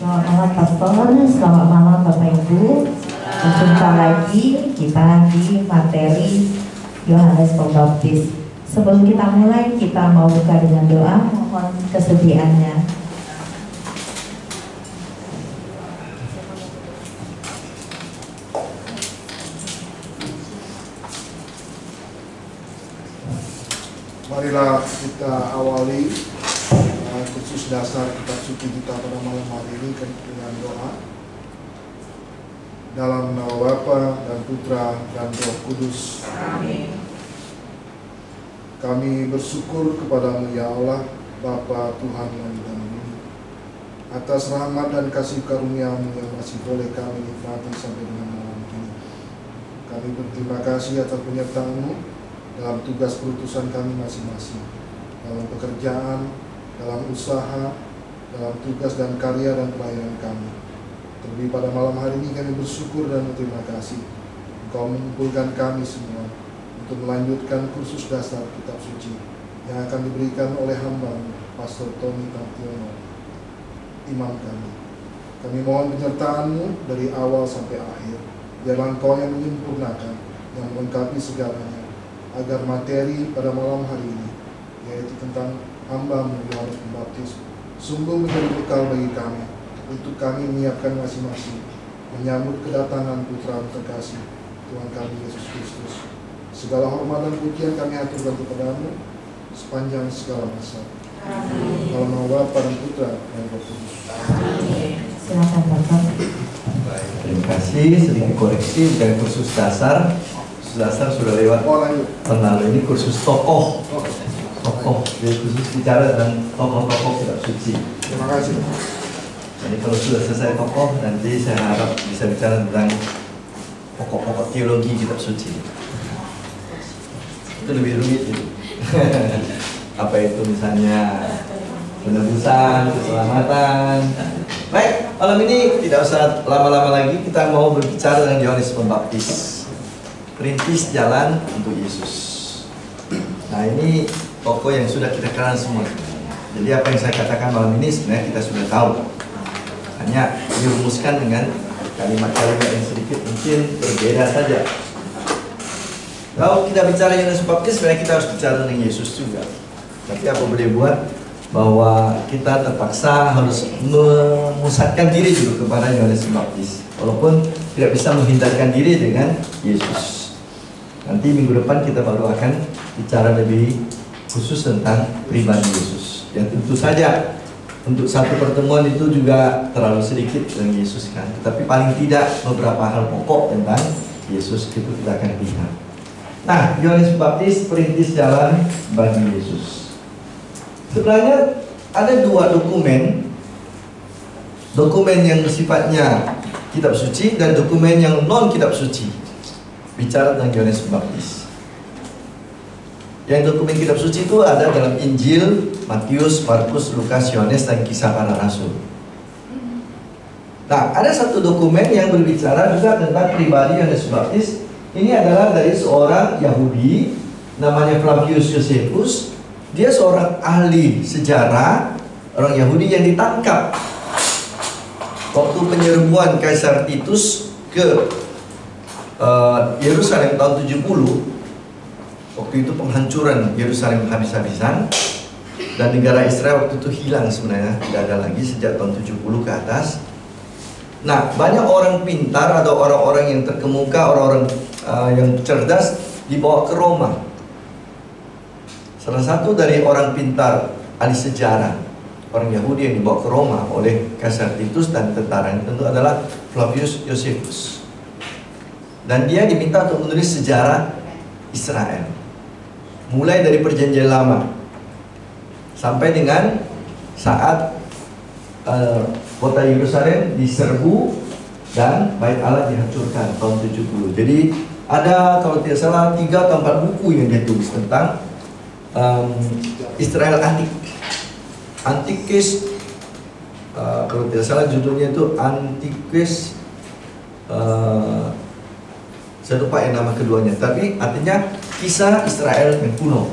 Selamat malam Pastor, selamat malam Bapak Ibu. Berjumpa lagi kita di materi Yohanes Pembaptis. Sebelum kita mulai, kita mau buka dengan doa, mohon kesediaannya. Marilah kita awali kursus dasar kitab suci kita pada malam hari ini dengan doa. Dalam nama Bapa dan Putra dan Roh Kudus. Amin. Kami bersyukur kepadamu ya Allah, Bapa Tuhan langit dan bumi, atas rahmat dan kasih karunia-Mu yang masih boleh kami nikmati sampai dengan malam ini. Kami berterima kasih atas penyertaan-Mu dalam tugas perutusan kami masing-masing, dalam pekerjaan, dalam usaha, dalam tugas dan karya dan pelayanan kami. Terlebih pada malam hari ini kami bersyukur dan berterima kasih Engkau mengumpulkan kami semua untuk melanjutkan kursus dasar kitab suci yang akan diberikan oleh hamba Pastor Tony Tartiono, imam kami. Kami mohon penyertaan-Mu dari awal sampai akhir, biarlah Engkau yang menyempurnakan, yang melengkapi segalanya, agar materi pada malam hari ini, yaitu tentang hamba-Mu Yohanes Pembaptis, sungguh menjadi bekal bagi kami, untuk kami menyiapkan masing-masing menyambut kedatangan Putra terkasih Tuhan kami Yesus Kristus. Segala hormat dan pujian kami aturkan kepada-Mu sepanjang segala masa. Amin. Dalam nama Bapa dan Putra dan Roh Kudus. Amin. Silakan Bapak. Baik, terima kasih. Sedikit koreksi dari kursus dasar. Kursus dasar sudah lewat. Tahun lalu ini kursus tokoh. Jadi khusus bicara tentang tokoh-tokoh kitab suci. Terima kasih. Jadi kalau sudah selesai tokoh, nanti saya harap bisa bicara tentang pokok-pokok teologi kitab suci. Itu lebih rumit gitu. Apa itu misalnya penebusan, keselamatan. Baik, malam ini tidak usah lama-lama lagi, kita mau berbicara dengan Yohanes Pembaptis, perintis jalan untuk Yesus. Nah, ini tokoh yang sudah kita kenal semua. Jadi apa yang saya katakan malam ini sebenarnya kita sudah tahu. Hanya dirumuskan dengan kalimat-kalimat yang sedikit mungkin berbeda saja. Kalau kita bicara Yohanes Pembaptis, sebenarnya kita harus bicara tentang Yesus juga. Tapi apa boleh buat bahwa kita terpaksa harus memusatkan diri juga kepada Yohanes Pembaptis, walaupun tidak bisa menghindarkan diri dengan Yesus. Nanti minggu depan kita baru akan bicara lebih khusus tentang pribadi Yesus. Ya tentu saja untuk satu pertemuan itu juga terlalu sedikit tentang Yesus kan. Tetapi paling tidak beberapa hal pokok tentang Yesus itu kita akan lihat. Nah, Yohanes Pembaptis perintis jalan bagi Yesus. Sebenarnya ada dua dokumen yang sifatnya kitab suci dan dokumen yang non kitab suci bicara tentang Yohanes Pembaptis. Yang dokumen kitab suci itu ada dalam Injil, Matius, Markus, Lukas, Yohanes, dan Kisah Para Rasul. Nah, ada satu dokumen yang berbicara juga tentang pribadi Yohanes Pembaptis. Ini adalah dari seorang Yahudi namanya Flavius Josephus. Dia seorang ahli sejarah, orang Yahudi yang ditangkap waktu penyerbuan Kaisar Titus ke Yerusalem tahun 70. Waktu itu penghancuran Yerusalem habis-habisan, dan negara Israel waktu itu hilang sebenarnya, tidak ada lagi sejak tahun 70 ke atas. Nah, banyak orang pintar atau orang-orang yang terkemuka, orang-orang yang cerdas dibawa ke Roma. Salah satu dari orang pintar ahli sejarah, orang Yahudi yang dibawa ke Roma oleh Kaisar Titus dan tentaranya tentu adalah Flavius Josephus. Dan dia diminta untuk menulis sejarah Israel, mulai dari Perjanjian Lama sampai dengan saat kota Yerusalem diserbu dan Bait Allah dihancurkan tahun 70. Jadi ada kalau tidak salah 3 atau 4 buku yang dia tulis tentang Israel antik. Antikis, kalau tidak salah judulnya itu Antikis, saya lupa yang nama keduanya, tapi artinya kisah Israel yang kuno.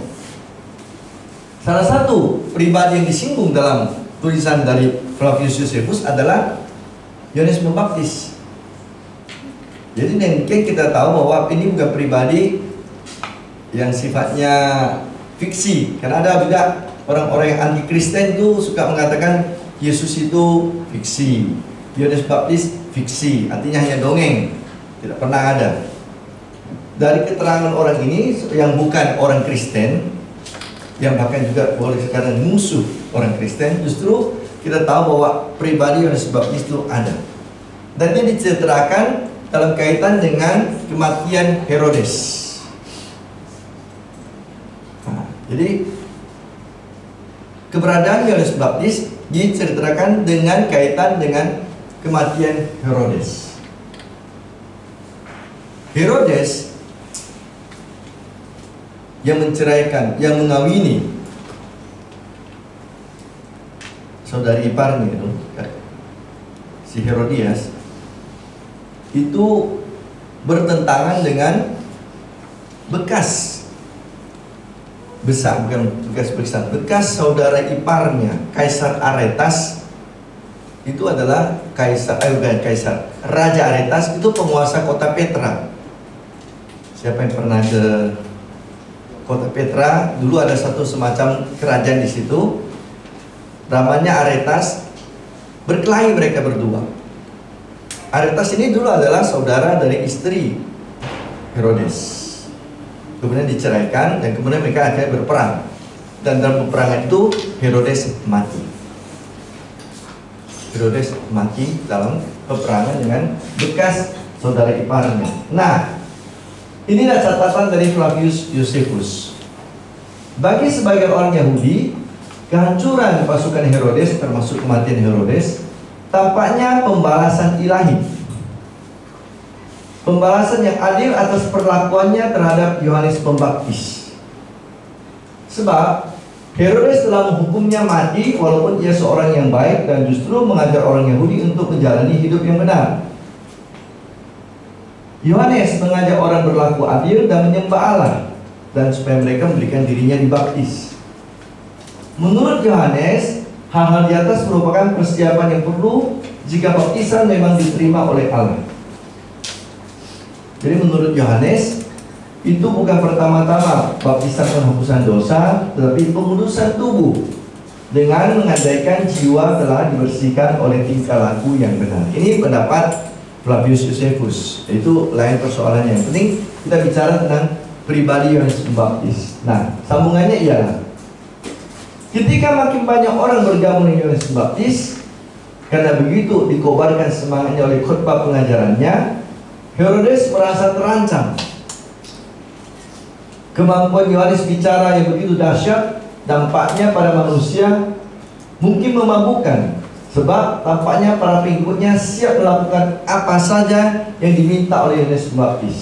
Salah satu pribadi yang disinggung dalam tulisan dari Flavius Josephus adalah Yohanes Pembaptis. Jadi mungkin kita tahu bahwa ini bukan pribadi yang sifatnya fiksi. Karena ada juga orang-orang yang anti Kristen itu suka mengatakan Yesus itu fiksi, Yohanes Baptis fiksi, artinya hanya dongeng, tidak pernah ada. Dari keterangan orang ini yang bukan orang Kristen, yang bahkan juga boleh sekarang musuh orang Kristen, justru kita tahu bahwa pribadi Yohanes Baptis itu ada. Dan dia diceritakan dalam kaitan dengan kematian Herodes. Nah, jadi keberadaan Yohanes Baptis diceritakan dengan kaitan dengan kematian Herodes. Herodes yang menceraikan, yang mengawini saudari iparnya itu, si Herodias, itu bertentangan dengan bekas saudara iparnya, Kaisar Aretas. Itu adalah Raja Aretas itu penguasa kota Petra. Siapa yang pernah ke kota Petra? Dulu ada satu semacam kerajaan di situ. Namanya Aretas. Berkelahi mereka berdua. Aretas ini dulu adalah saudara dari istri Herodes. Kemudian diceraikan dan kemudian mereka akhirnya berperang. Dan dalam peperangan itu Herodes mati. Herodes mati dalam peperangan dengan bekas saudara iparnya. Nah, inilah catatan dari Flavius Josephus. Bagi sebagian orang Yahudi, kehancuran pasukan Herodes termasuk kematian Herodes tampaknya pembalasan ilahi, pembalasan yang adil atas perlakuannya terhadap Yohanes Pembaptis. Sebab Herodes telah menghukumnya mati walaupun ia seorang yang baik dan justru mengajar orang Yahudi untuk menjalani hidup yang benar. Yohanes mengajak orang berlaku adil dan menyembah Allah, dan supaya mereka memberikan dirinya dibaptis. Menurut Yohanes, hal-hal di atas merupakan persiapan yang perlu jika baptisan memang diterima oleh Allah. Jadi menurut Yohanes, itu bukan pertama-tama baptisan penghapusan dosa, tetapi pengudusan tubuh dengan mengandaikan jiwa telah dibersihkan oleh tingkah laku yang benar. Ini pendapat Flavius Josephus. Itu lain persoalannya. Yang penting kita bicara tentang pribadi Yohanes Pembaptis. Nah, sambungannya ialah ketika makin banyak orang bergabung dengan Yohanes Pembaptis, karena begitu dikobarkan semangatnya oleh khotbah pengajarannya, Herodes merasa terancam. Kemampuan Yohanes bicara yang begitu dahsyat, dampaknya pada manusia mungkin memabukkan, sebab tampaknya para pengikutnya siap melakukan apa saja yang diminta oleh Yohanes Pembaptis.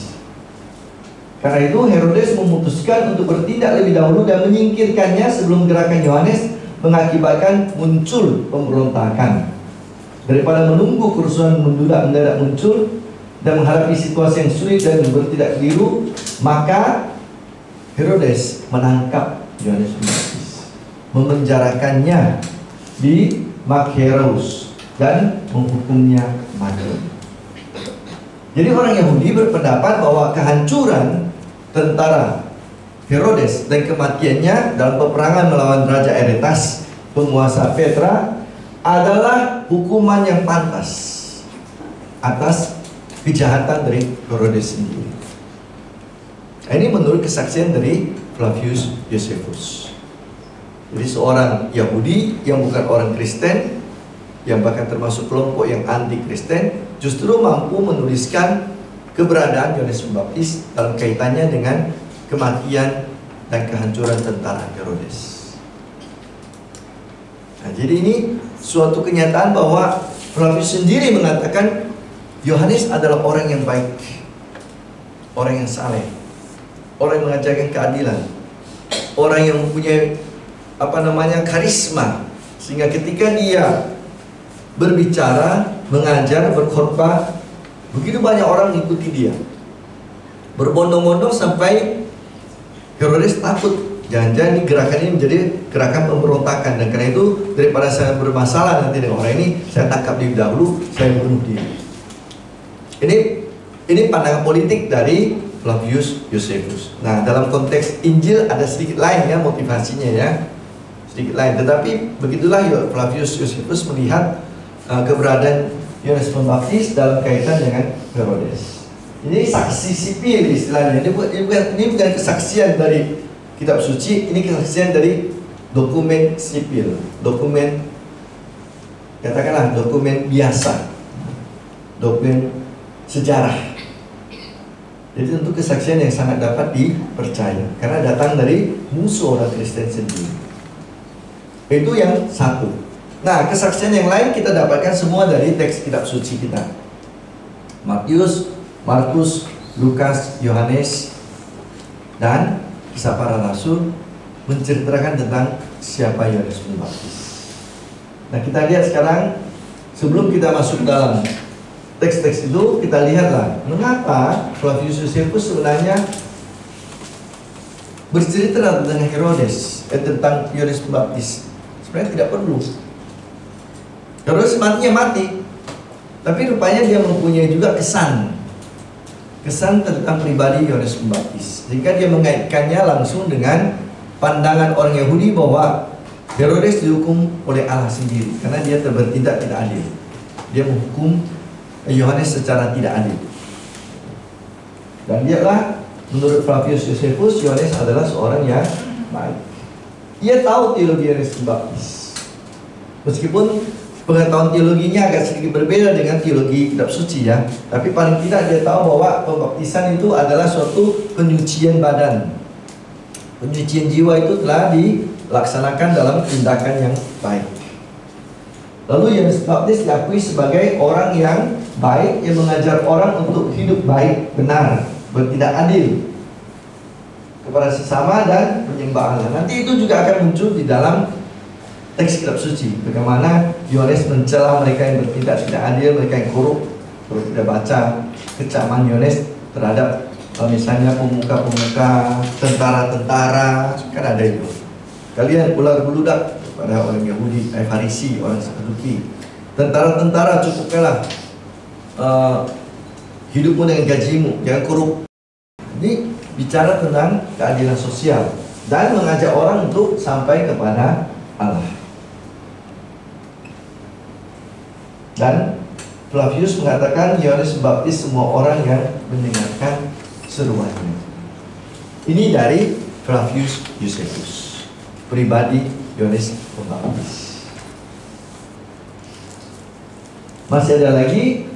Karena itu Herodes memutuskan untuk bertindak lebih dahulu dan menyingkirkannya sebelum gerakan Yohanes mengakibatkan muncul pemberontakan. Daripada menunggu kerusuhan mendadak muncul dan menghadapi situasi yang sulit dan bertindak keliru, maka Herodes menangkap Yohanes Pembaptis, memenjarakannya di Machaerus dan menghukumnya mati. Jadi orang Yahudi berpendapat bahwa kehancuran tentara Herodes dan kematiannya dalam peperangan melawan Raja Aretas, penguasa Petra, adalah hukuman yang pantas atas kejahatan dari Herodes sendiri. Ini menurut kesaksian dari Flavius Josephus. Jadi seorang Yahudi yang bukan orang Kristen, yang bahkan termasuk kelompok yang anti Kristen, justru mampu menuliskan keberadaan Yohanes Pembaptis dalam kaitannya dengan kematian dan kehancuran tentara Herodes. Nah, jadi ini suatu kenyataan bahwa Flavius sendiri mengatakan Yohanes adalah orang yang baik, orang yang saleh, orang yang mengajarkan keadilan, orang yang mempunyai karisma, sehingga ketika dia berbicara, mengajar, berkhotbah, begitu banyak orang mengikuti dia, berbondong-bondong sampai Herodes takut jangan-jangan ini gerakan ini menjadi gerakan pemberontakan, dan karena itu daripada saya bermasalah nanti dengan orang ini, saya tangkap lebih dahulu, saya bunuh dia. Ini pandangan politik dari Flavius Josephus. Nah, dalam konteks Injil ada sedikit lain ya motivasinya ya, sedikit lain. Tetapi begitulah Flavius Josephus melihat keberadaan Yohanes Pembaptis dalam kaitan dengan Herodes. Ini saksi sipil istilahnya. Ini bukan kesaksian dari kitab suci, ini kesaksian dari dokumen sipil, dokumen, katakanlah dokumen biasa, dokumen sejarah. Jadi tentu kesaksian yang sangat dapat dipercaya karena datang dari musuh orang Kristen sendiri. Itu yang satu. Nah, kesaksian yang lain kita dapatkan semua dari teks kitab suci kita. Matius, Markus, Lukas, Yohanes, dan Kisah Para Rasul menceritakan tentang siapa Yohanes Pembaptis. Nah, kita lihat sekarang sebelum kita masuk dalam teks-teks itu, kita lihatlah mengapa Flavius Josephus sebenarnya bercerita tentang Herodes, tentang Yohanes Pembaptis. Sebenarnya tidak perlu. Herodes matinya mati, tapi rupanya dia mempunyai juga kesan tentang pribadi Yohanes Pembaptis, sehingga dia mengaitkannya langsung dengan pandangan orang Yahudi bahwa Herodes dihukum oleh Allah sendiri karena dia bertindak tidak adil. Dia menghukum Yohanes secara tidak adil. Dan dialah, menurut Flavius Josephus, Yohanes adalah seorang yang baik. Ia tahu teologi Yohanes Pembaptis, meskipun pengetahuan teologinya agak sedikit berbeda dengan teologi kitab suci ya, tapi paling tidak dia tahu bahwa pembaptisan itu adalah suatu penyucian badan. Penyucian jiwa itu telah dilaksanakan dalam tindakan yang baik. Lalu Yohanes Pembaptis diakui sebagai orang yang baik, yang mengajar orang untuk hidup baik, benar, bertindak adil kepada sesama dan menyembah Allah. Nanti itu juga akan muncul di dalam teks kitab suci, bagaimana Yohanes mencela mereka yang bertindak tidak adil, mereka yang korup. Kalau kita baca kecaman Yohanes terhadap misalnya pemuka-pemuka, tentara-tentara, kan ada itu. Kalian ular beludak pada orang Yahudi, Farisi, orang Saduki. Tentara-tentara cukupkanlah hidupmu dengan gajimu, jangan korup. Ini bicara tentang keadilan sosial dan mengajak orang untuk sampai kepada Allah. Dan Flavius mengatakan Yohanes Pembaptis semua orang yang mendengarkan seruannya. Ini dari Flavius Josephus, pribadi Yohanes Pembaptis. Masih ada lagi.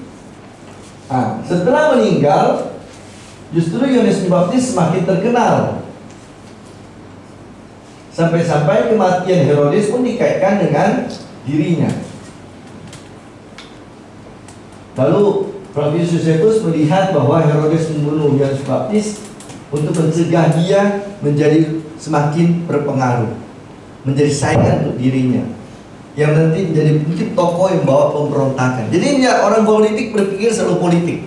Setelah meninggal, justru Yohanes Pembaptis semakin terkenal. Sampai-sampai kematian Herodes pun dikaitkan dengan dirinya. Lalu Flavius Josephus melihat bahwa Herodes membunuh Yohanes Pembaptis untuk mencegah dia menjadi semakin berpengaruh, menjadi saingan untuk dirinya, yang nanti menjadi mungkin tokoh yang bawa pemberontakan. Jadi ya, orang politik berpikir selalu politik,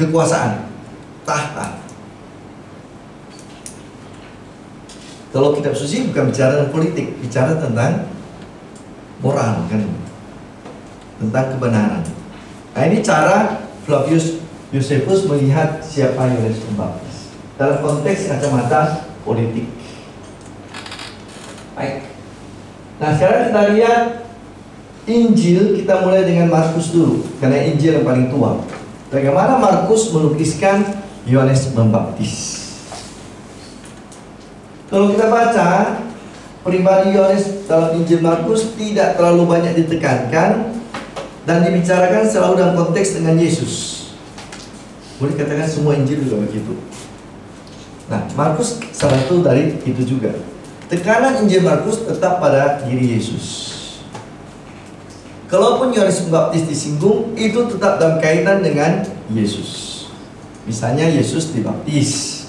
kekuasaan, tahta. Kalau kitab suci bukan bicara tentang politik, bicara tentang moral kan, tentang kebenaran. Nah, ini cara Flavius Josephus melihat siapa Yohanes Pembaptis dalam konteks kacamata politik. Baik. Nah, sekarang kita lihat Injil. Kita mulai dengan Markus dulu, karena Injil yang paling tua. Bagaimana Markus melukiskan Yohanes Pembaptis? Kalau kita baca pribadi Yohanes dalam Injil Markus tidak terlalu banyak ditekankan dan dibicarakan selalu dalam konteks dengan Yesus. Boleh katakan semua Injil juga begitu. Nah, Markus salah satu dari itu juga. Tekanan Injil Markus tetap pada diri Yesus. Kalaupun Yohanes Pembaptis disinggung, itu tetap dalam kaitan dengan Yesus. Misalnya Yesus dibaptis.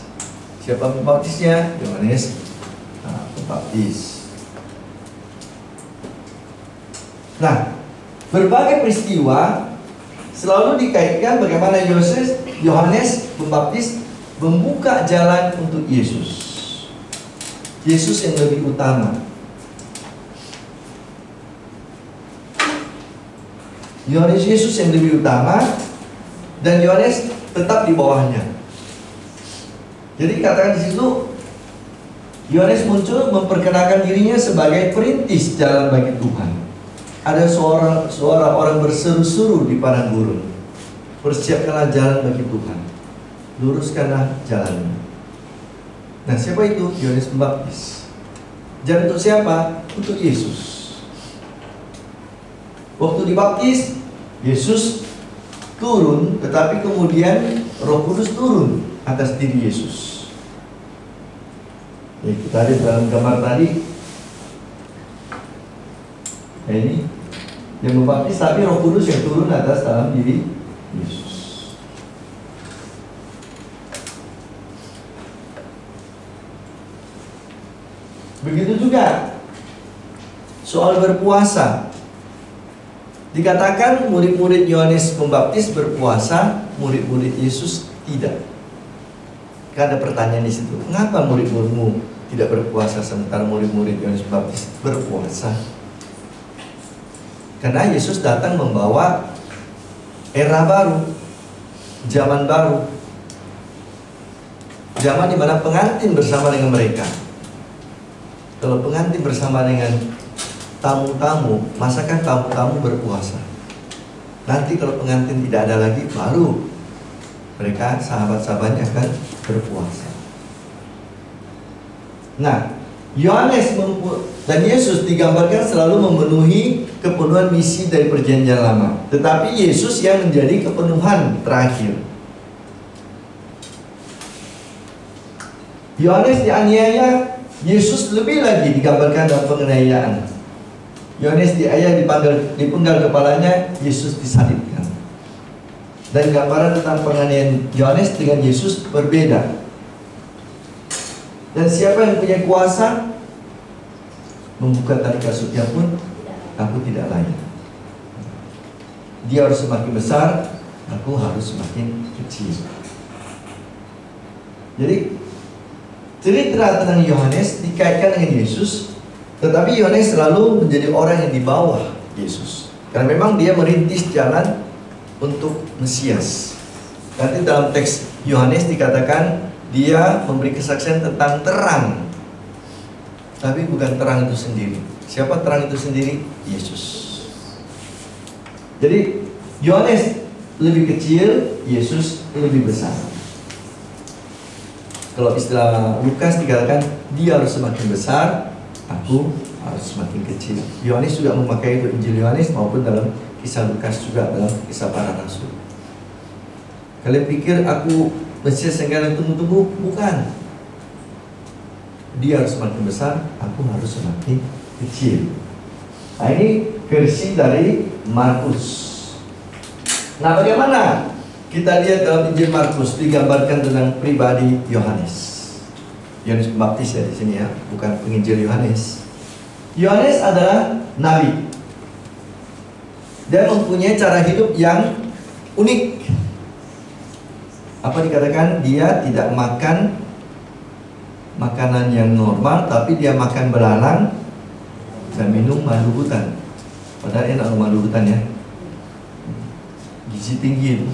Siapa pembaptisnya? Yohanes Pembaptis. Nah, berbagai peristiwa selalu dikaitkan bagaimana Yohanes Pembaptis membuka jalan untuk Yesus. Yesus yang lebih utama. Yohanes Yesus yang lebih utama, dan Yohanes tetap di bawahnya. Jadi katakan di situ, Yohanes muncul memperkenalkan dirinya sebagai perintis jalan bagi Tuhan. Ada suara orang berseru-seru di padang gurun, persiapkanlah jalan bagi Tuhan, luruskanlah jalannya. Nah, siapa itu? Yohanes Pembaptis. Dan untuk siapa? Untuk Yesus. Waktu dibaptis, Yesus turun, tetapi kemudian Roh Kudus turun atas diri Yesus. Ya, kita lihat dalam gambar tadi. Nah, ini yang membaptis, tapi Roh Kudus yang turun atas dalam diri Yesus. Begitu juga soal berpuasa. Dikatakan murid-murid Yohanes Pembaptis berpuasa, murid-murid Yesus tidak. Ada pertanyaan di situ. Mengapa murid-muridmu tidak berpuasa sementara murid-murid Yohanes Pembaptis berpuasa? Karena Yesus datang membawa era baru, zaman baru, zaman di mana pengantin bersama dengan mereka. Kalau pengantin bersama dengan tamu-tamu, masakan tamu-tamu berpuasa. Nanti kalau pengantin tidak ada lagi, baru mereka sahabat-sahabatnya akan berpuasa. Nah, Yohanes dan Yesus digambarkan selalu memenuhi kepenuhan misi dari perjanjian lama. Tetapi Yesus yang menjadi kepenuhan terakhir. Yohanes dianiaya, Yesus lebih lagi digambarkan dalam penganiayaan. Yohanes dipenggal kepalanya, Yesus disalibkan. Dan gambaran tentang penganiayaan Yohanes dengan Yesus berbeda. Dan siapa yang punya kuasa membuka tali kasutnya pun, aku tidak layak. Dia harus semakin besar, aku harus semakin kecil. Jadi cerita tentang Yohanes dikaitkan dengan Yesus, tetapi Yohanes selalu menjadi orang yang di bawah Yesus. Karena memang dia merintis jalan untuk Mesias. Nanti dalam teks Yohanes dikatakan dia memberi kesaksian tentang terang, tapi bukan terang itu sendiri. Siapa terang itu sendiri? Yesus. Jadi Yohanes lebih kecil, Yesus lebih besar. Kalau istilah Lukas dikatakan dia harus semakin besar, aku harus semakin kecil. Yohanes juga memakai itu, Injil Yohanes maupun dalam kisah Lukas juga dalam kisah para rasul. Kalian pikir aku Mesias yang kalian tunggu-tunggu? Bukan. Dia harus semakin besar, aku harus semakin kecil. Nah, ini versi dari Markus. Nah, bagaimana? Kita lihat dalam Injil Markus digambarkan tentang pribadi Yohanes. Yohanes Pembaptis ya di sini ya, bukan penginjil Yohanes. Yohanes adalah nabi dan mempunyai cara hidup yang unik. Apa dikatakan? Dia tidak makan makanan yang normal, tapi dia makan belalang dan minum madu hutan. Padahal enak madu hutan ya, gizi tinggi itu.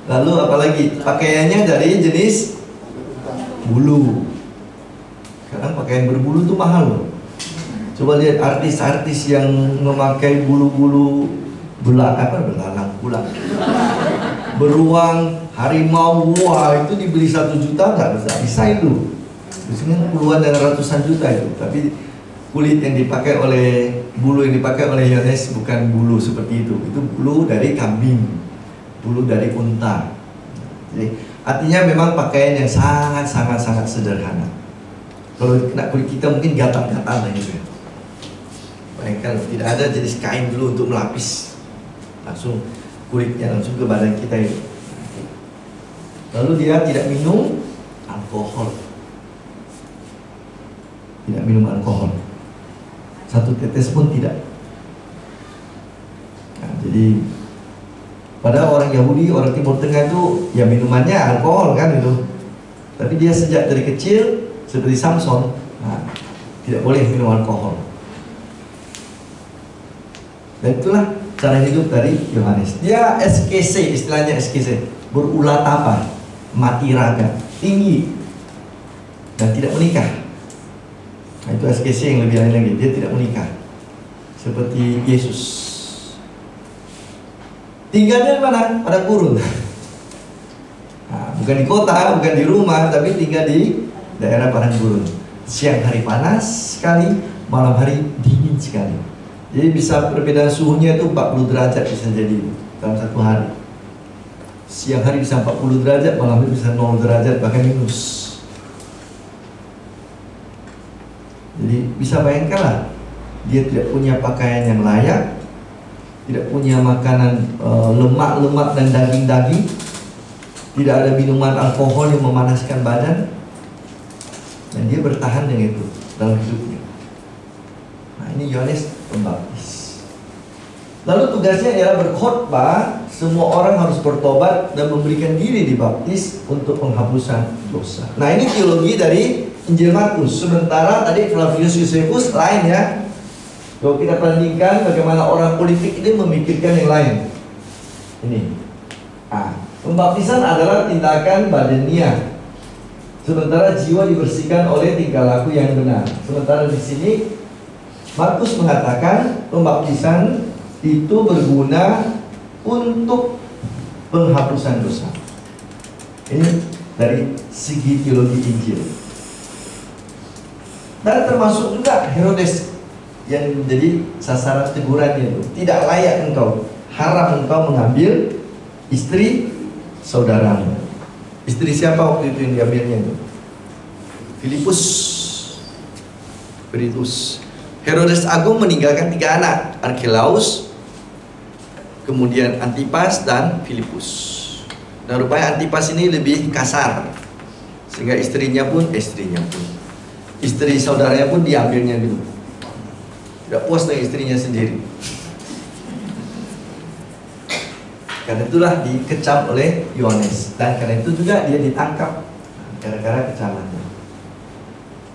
Lalu apalagi? Pakaiannya dari jenis bulu. Sekarang pakaian berbulu itu mahal loh. Coba lihat artis-artis yang memakai bulu-bulu belalang pula, beruang, harimau, wah itu dibeli 1 juta nggak bisa itu. Biasanya puluhan dan ratusan juta itu. Tapi kulit yang dipakai oleh, bulu yang dipakai oleh Yohanes bukan bulu seperti itu. Itu bulu dari kambing, bulu dari unta. Jadi artinya memang pakaian yang sangat sederhana. Kalau kena kulit kita mungkin gatal-gatal gitu ya. Bayangkan tidak ada jenis kain dulu untuk melapis, langsung kulitnya langsung ke badan kita itu. Lalu dia tidak minum alkohol. Tidak minum alkohol. 1 tetes pun tidak. Nah, jadi pada orang Yahudi, orang Timur Tengah itu ya minumannya alkohol kan itu. Tapi dia sejak dari kecil seperti Samson, nah, tidak boleh minum alkohol. Dan itulah cara hidup dari Yohanes. Dia SKC, istilahnya SKC, berulat apa? Mati raga, tinggi, dan tidak menikah. Nah, itu SKC yang lebih lain lagi, dia tidak menikah. Seperti Yesus. Tinggalnya di mana? Pada gurun. Nah, bukan di kota, bukan di rumah, tapi tinggal di daerah padang gurun. Siang hari panas sekali, malam hari dingin sekali. Jadi bisa perbedaan suhunya itu 40 derajat bisa jadi dalam satu hari. Siang hari bisa 40 derajat, malam hari bisa 0 derajat, bahkan minus. Jadi bisa bayangkanlah, dia tidak punya pakaian yang layak, tidak punya makanan lemak-lemak dan daging-daging, tidak ada minuman alkohol yang memanaskan badan, dan dia bertahan dengan itu dalam hidupnya. Nah, ini Yohanes Pembaptis. Lalu tugasnya ialah berkhotbah, semua orang harus bertobat dan memberikan diri dibaptis untuk penghapusan dosa. Nah, ini teologi dari Injil Markus. Sementara tadi Flavius Josephus lain ya. Kalau kita bandingkan bagaimana orang politik ini memikirkan yang lain. Ini. Pembaptisan adalah tindakan badania. Sementara jiwa dibersihkan oleh tingkah laku yang benar. Sementara di sini Markus mengatakan pembaptisan itu berguna untuk penghapusan dosa. Ini dari segi teologi Injil. Dan termasuk juga Herodes yang menjadi sasaran tegurannya itu. Tidak layak engkau, haram engkau mengambil istri saudaramu. Istri siapa waktu itu yang diambilnya itu? Filipus. Herodes Agung meninggalkan 3 anak, Archelaus, kemudian Antipas dan Filipus. Dan rupanya Antipas ini lebih kasar, sehingga istri saudaranya pun diambilnya dulu. Tidak puas dengan istrinya sendiri. Karena itulah dikecam oleh Yohanes, dan karena itu juga dia ditangkap gara-gara kecamannya.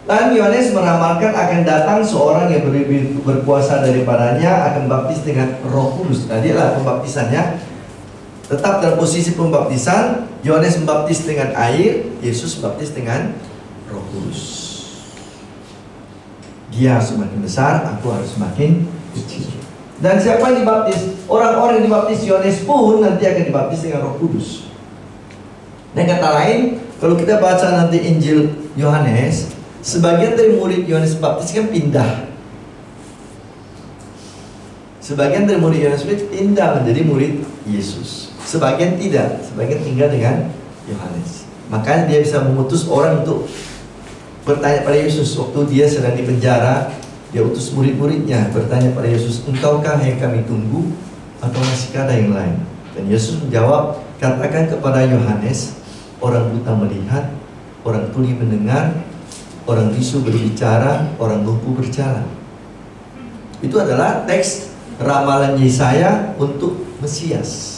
Dan Yohanes meramalkan akan datang seorang yang lebih berkuasa daripadanya, akan baptis dengan Roh Kudus. Nah, dialah pembaptisannya. Tetap dalam posisi pembaptisan, Yohanes membaptis dengan air, Yesus membaptis dengan Roh Kudus. Dia semakin besar, aku harus semakin kecil. Dan siapa yang dibaptis? Orang-orang yang dibaptis Yohanes pun nanti akan dibaptis dengan Roh Kudus. Dan kata lain, kalau kita baca nanti Injil Yohanes, sebagian dari murid Yohanes Baptis kan pindah. Sebagian dari murid Yohanes pindah menjadi murid Yesus. Sebagian tidak, sebagian tinggal dengan Yohanes. Makanya dia bisa memutus orang untuk bertanya pada Yesus. Waktu dia sedang di penjara, dia utus murid-muridnya bertanya pada Yesus, engkaukah yang kami tunggu atau masih ada yang lain? Dan Yesus menjawab, katakan kepada Yohanes, orang buta melihat, orang tuli mendengar, orang bisu berbicara, orang lumpuh berjalan. Itu adalah teks ramalan Yesaya untuk Mesias.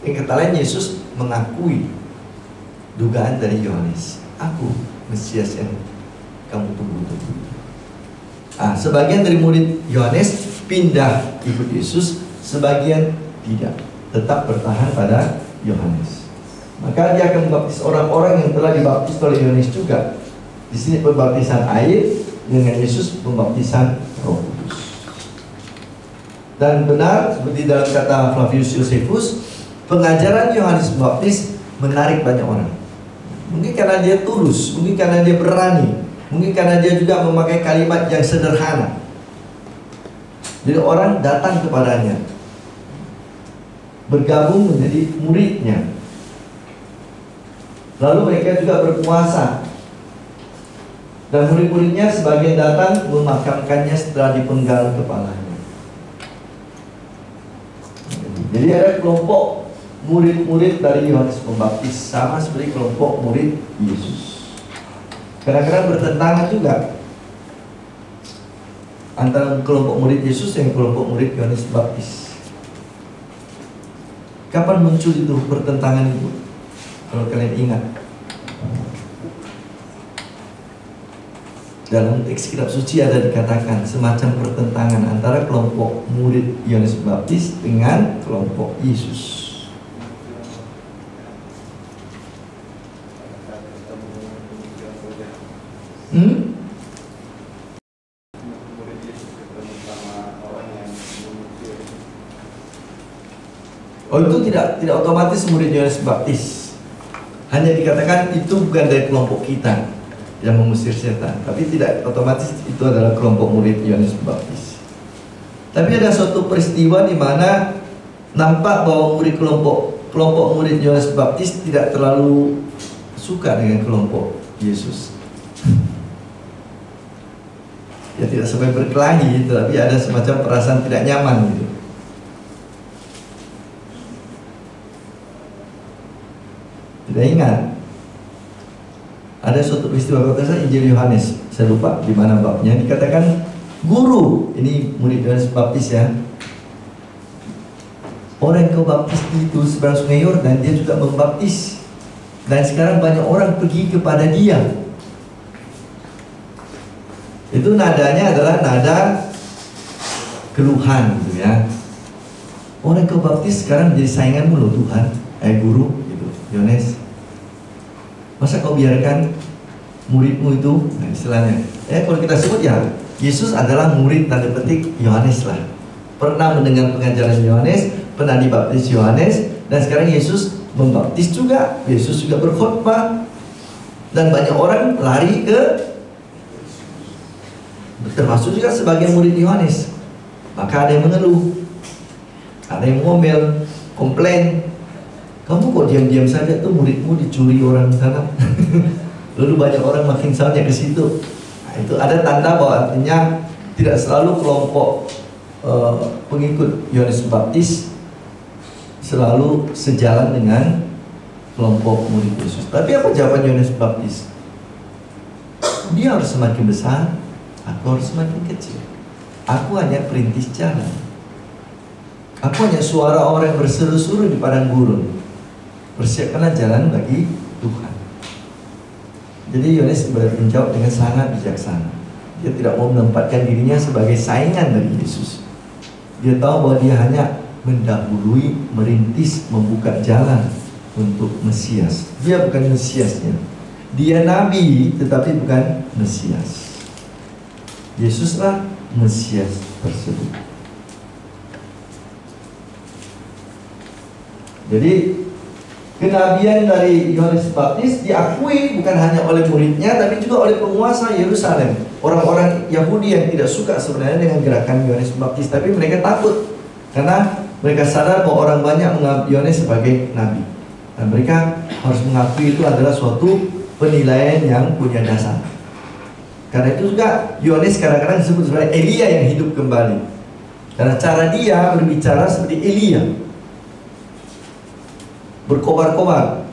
Yang kata lain, Yesus mengakui dugaan dari Yohanes, aku Mesias yang kamu tunggu-tunggu. Sebagian dari murid Yohanes pindah ikut Yesus, sebagian tidak, tetap bertahan pada Yohanes. Maka dia akan membaptis orang-orang yang telah dibaptis oleh Yohanes juga. Di sini pembaptisan air, dengan Yesus pembaptisan Roh Kudus. Dan benar seperti dalam kata Flavius Josephus, pengajaran Yohanes Pembaptis menarik banyak orang. Mungkin karena dia tulus, mungkin karena dia berani, mungkin karena dia juga memakai kalimat yang sederhana. Jadi orang datang kepadanya, bergabung menjadi muridnya. Lalu mereka juga berpuasa. Dan murid-muridnya sebagian datang memakamkannya setelah dipenggal kepalanya. Jadi ada kelompok murid-murid dari Yohanes Pembaptis, sama seperti kelompok murid Yesus. Kadang-kadang bertentangan juga antara kelompok murid Yesus dan kelompok murid Yohanes Pembaptis. Kapan muncul itu pertentangan itu? Kalau kalian ingat, dalam teks kitab suci ada dikatakan semacam pertentangan antara kelompok murid Yohanes Pembaptis dengan kelompok Yesus. Oh, itu tidak otomatis murid Yohanes Pembaptis. Hanya dikatakan itu bukan dari kelompok kita yang mengusir setan, tapi tidak otomatis itu adalah kelompok murid Yohanes Pembaptis. Tapi ada suatu peristiwa di mana nampak bahwa kelompok murid Yohanes Pembaptis tidak terlalu suka dengan kelompok Yesus. Ya tidak sampai berkelahi, tapi ada semacam perasaan tidak nyaman gitu. Tidak ingat? Ada suatu peristiwa kata Injil Yohanes, saya lupa di mana babnya, dikatakan guru, ini murid Yohanes Pembaptis ya. Orang yang kau baptis itu seberang sungai Yordan, dia juga membaptis. Dan sekarang banyak orang pergi kepada dia. Itu nadanya adalah nada keluhan gitu ya. Orang yang kau baptis sekarang menjadi sainganmu loh Tuhan, guru gitu, Yohanes. Masa kau biarkan muridmu itu, nah istilahnya, kalau kita sebut ya, Yesus adalah murid tanda petik Yohanes lah. Pernah mendengar pengajaran Yohanes, pernah dibaptis Yohanes, dan sekarang Yesus membaptis juga. Yesus juga berkhotbah, dan banyak orang lari ke, termasuk juga sebagai murid Yohanes. Maka ada yang mengeluh, ada yang ngomel, komplain. Kamu kok diam-diam saja tuh, muridmu dicuri orang sana. Lalu banyak orang makin salahnya ke situ. Nah, itu ada tanda bahwa artinya tidak selalu kelompok pengikut Yohanes Pembaptis selalu sejalan dengan kelompok murid Yesus. Tapi apa jawaban Yohanes Pembaptis? Dia harus semakin besar, aku harus semakin kecil. Aku hanya perintis jalan. Aku hanya suara orang yang berseru-seru di padang gurun. Persiapkanlah jalan bagi Tuhan. Jadi Yohanes menjawab dengan sangat bijaksana. Dia tidak mau menempatkan dirinya sebagai saingan dari Yesus. Dia tahu bahwa dia hanya mendahului, merintis, membuka jalan untuk Mesias. Dia bukan Mesiasnya. Dia nabi tetapi bukan Mesias. Yesuslah Mesias tersebut. Jadi kenabian dari Yohanes Pembaptis diakui bukan hanya oleh muridnya, tapi juga oleh penguasa Yerusalem. Orang-orang Yahudi yang tidak suka sebenarnya dengan gerakan Yohanes Pembaptis, tapi mereka takut karena mereka sadar bahwa orang banyak menganggap Yohanes sebagai nabi. Dan mereka harus mengakui itu adalah suatu penilaian yang punya dasar. Karena itu juga Yohanes kadang-kadang disebut sebagai Elia yang hidup kembali. Karena cara dia berbicara seperti Elia, berkobar-kobar.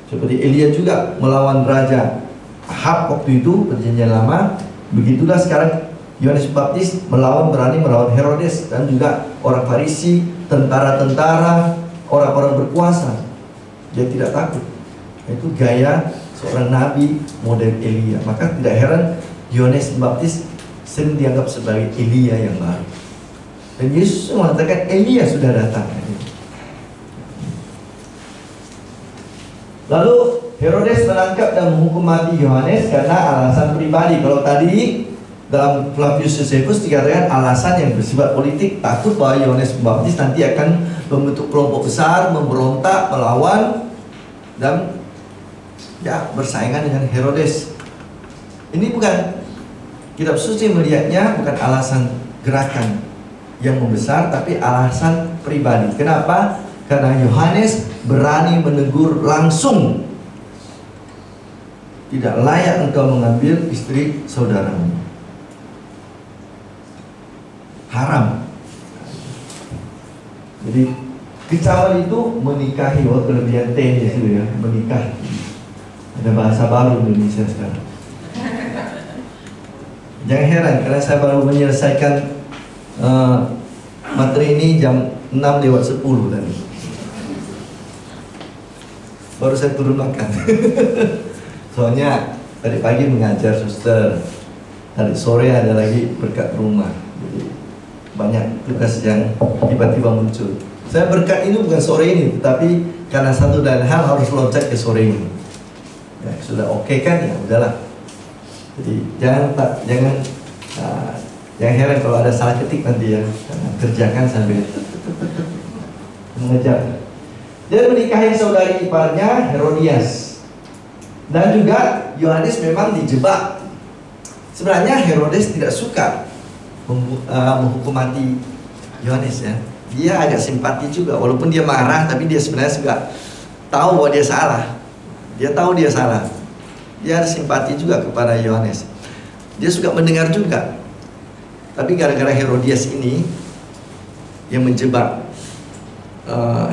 Seperti Elia juga melawan Raja Ahab waktu itu, perjanjian lama. Begitulah sekarang Yohanes Pembaptis berani melawan Herodes dan juga orang Farisi, tentara-tentara, orang-orang berkuasa. Dia tidak takut. Itu gaya seorang nabi model Elia. Maka tidak heran Yohanes Pembaptis sering dianggap sebagai Elia yang baru. Dan Yesus mengatakan Elia sudah datang. Lalu Herodes menangkap dan menghukum mati Yohanes karena alasan pribadi. Kalau tadi dalam Flavius Josephus dikatakan alasan yang bersifat politik, takut bahwa Yohanes Pembaptis nanti akan membentuk kelompok besar, memberontak, melawan, dan ya bersaingan dengan Herodes. Ini bukan, kitab suci melihatnya bukan alasan gerakan yang membesar, tapi alasan pribadi. Kenapa? Karena Yohanes berani menegur langsung, tidak layak engkau mengambil istri saudaramu. Haram. Jadi kecaman itu menikahi, kelebihan T itu ya, menikah. Ada bahasa baru di Indonesia sekarang. Jangan heran karena saya baru menyelesaikan materi ini jam 6:10 tadi. Baru saya turun makan. Soalnya Tadi pagi mengajar suster, tadi sore ada lagi berkat rumah. Jadi banyak tugas yang tiba-tiba muncul. Saya berkat ini bukan sore ini, tetapi karena satu dan hal harus loncat ke sore ini. Ya, sudah oke kan, ya udahlah. Jadi jangan heran kalau ada salah ketik nanti ya, karena kerjakan sambil mengejar. Dia menikahi saudari iparnya Herodias, dan juga Yohanes memang dijebak. Sebenarnya Herodes tidak suka menghukum mati Yohanes ya. Dia agak simpati juga, walaupun dia marah, tapi dia sebenarnya juga tahu bahwa dia salah. Dia tahu dia salah. Dia ada simpati juga kepada Yohanes. Dia suka mendengar juga. Tapi gara-gara Herodias ini yang menjebak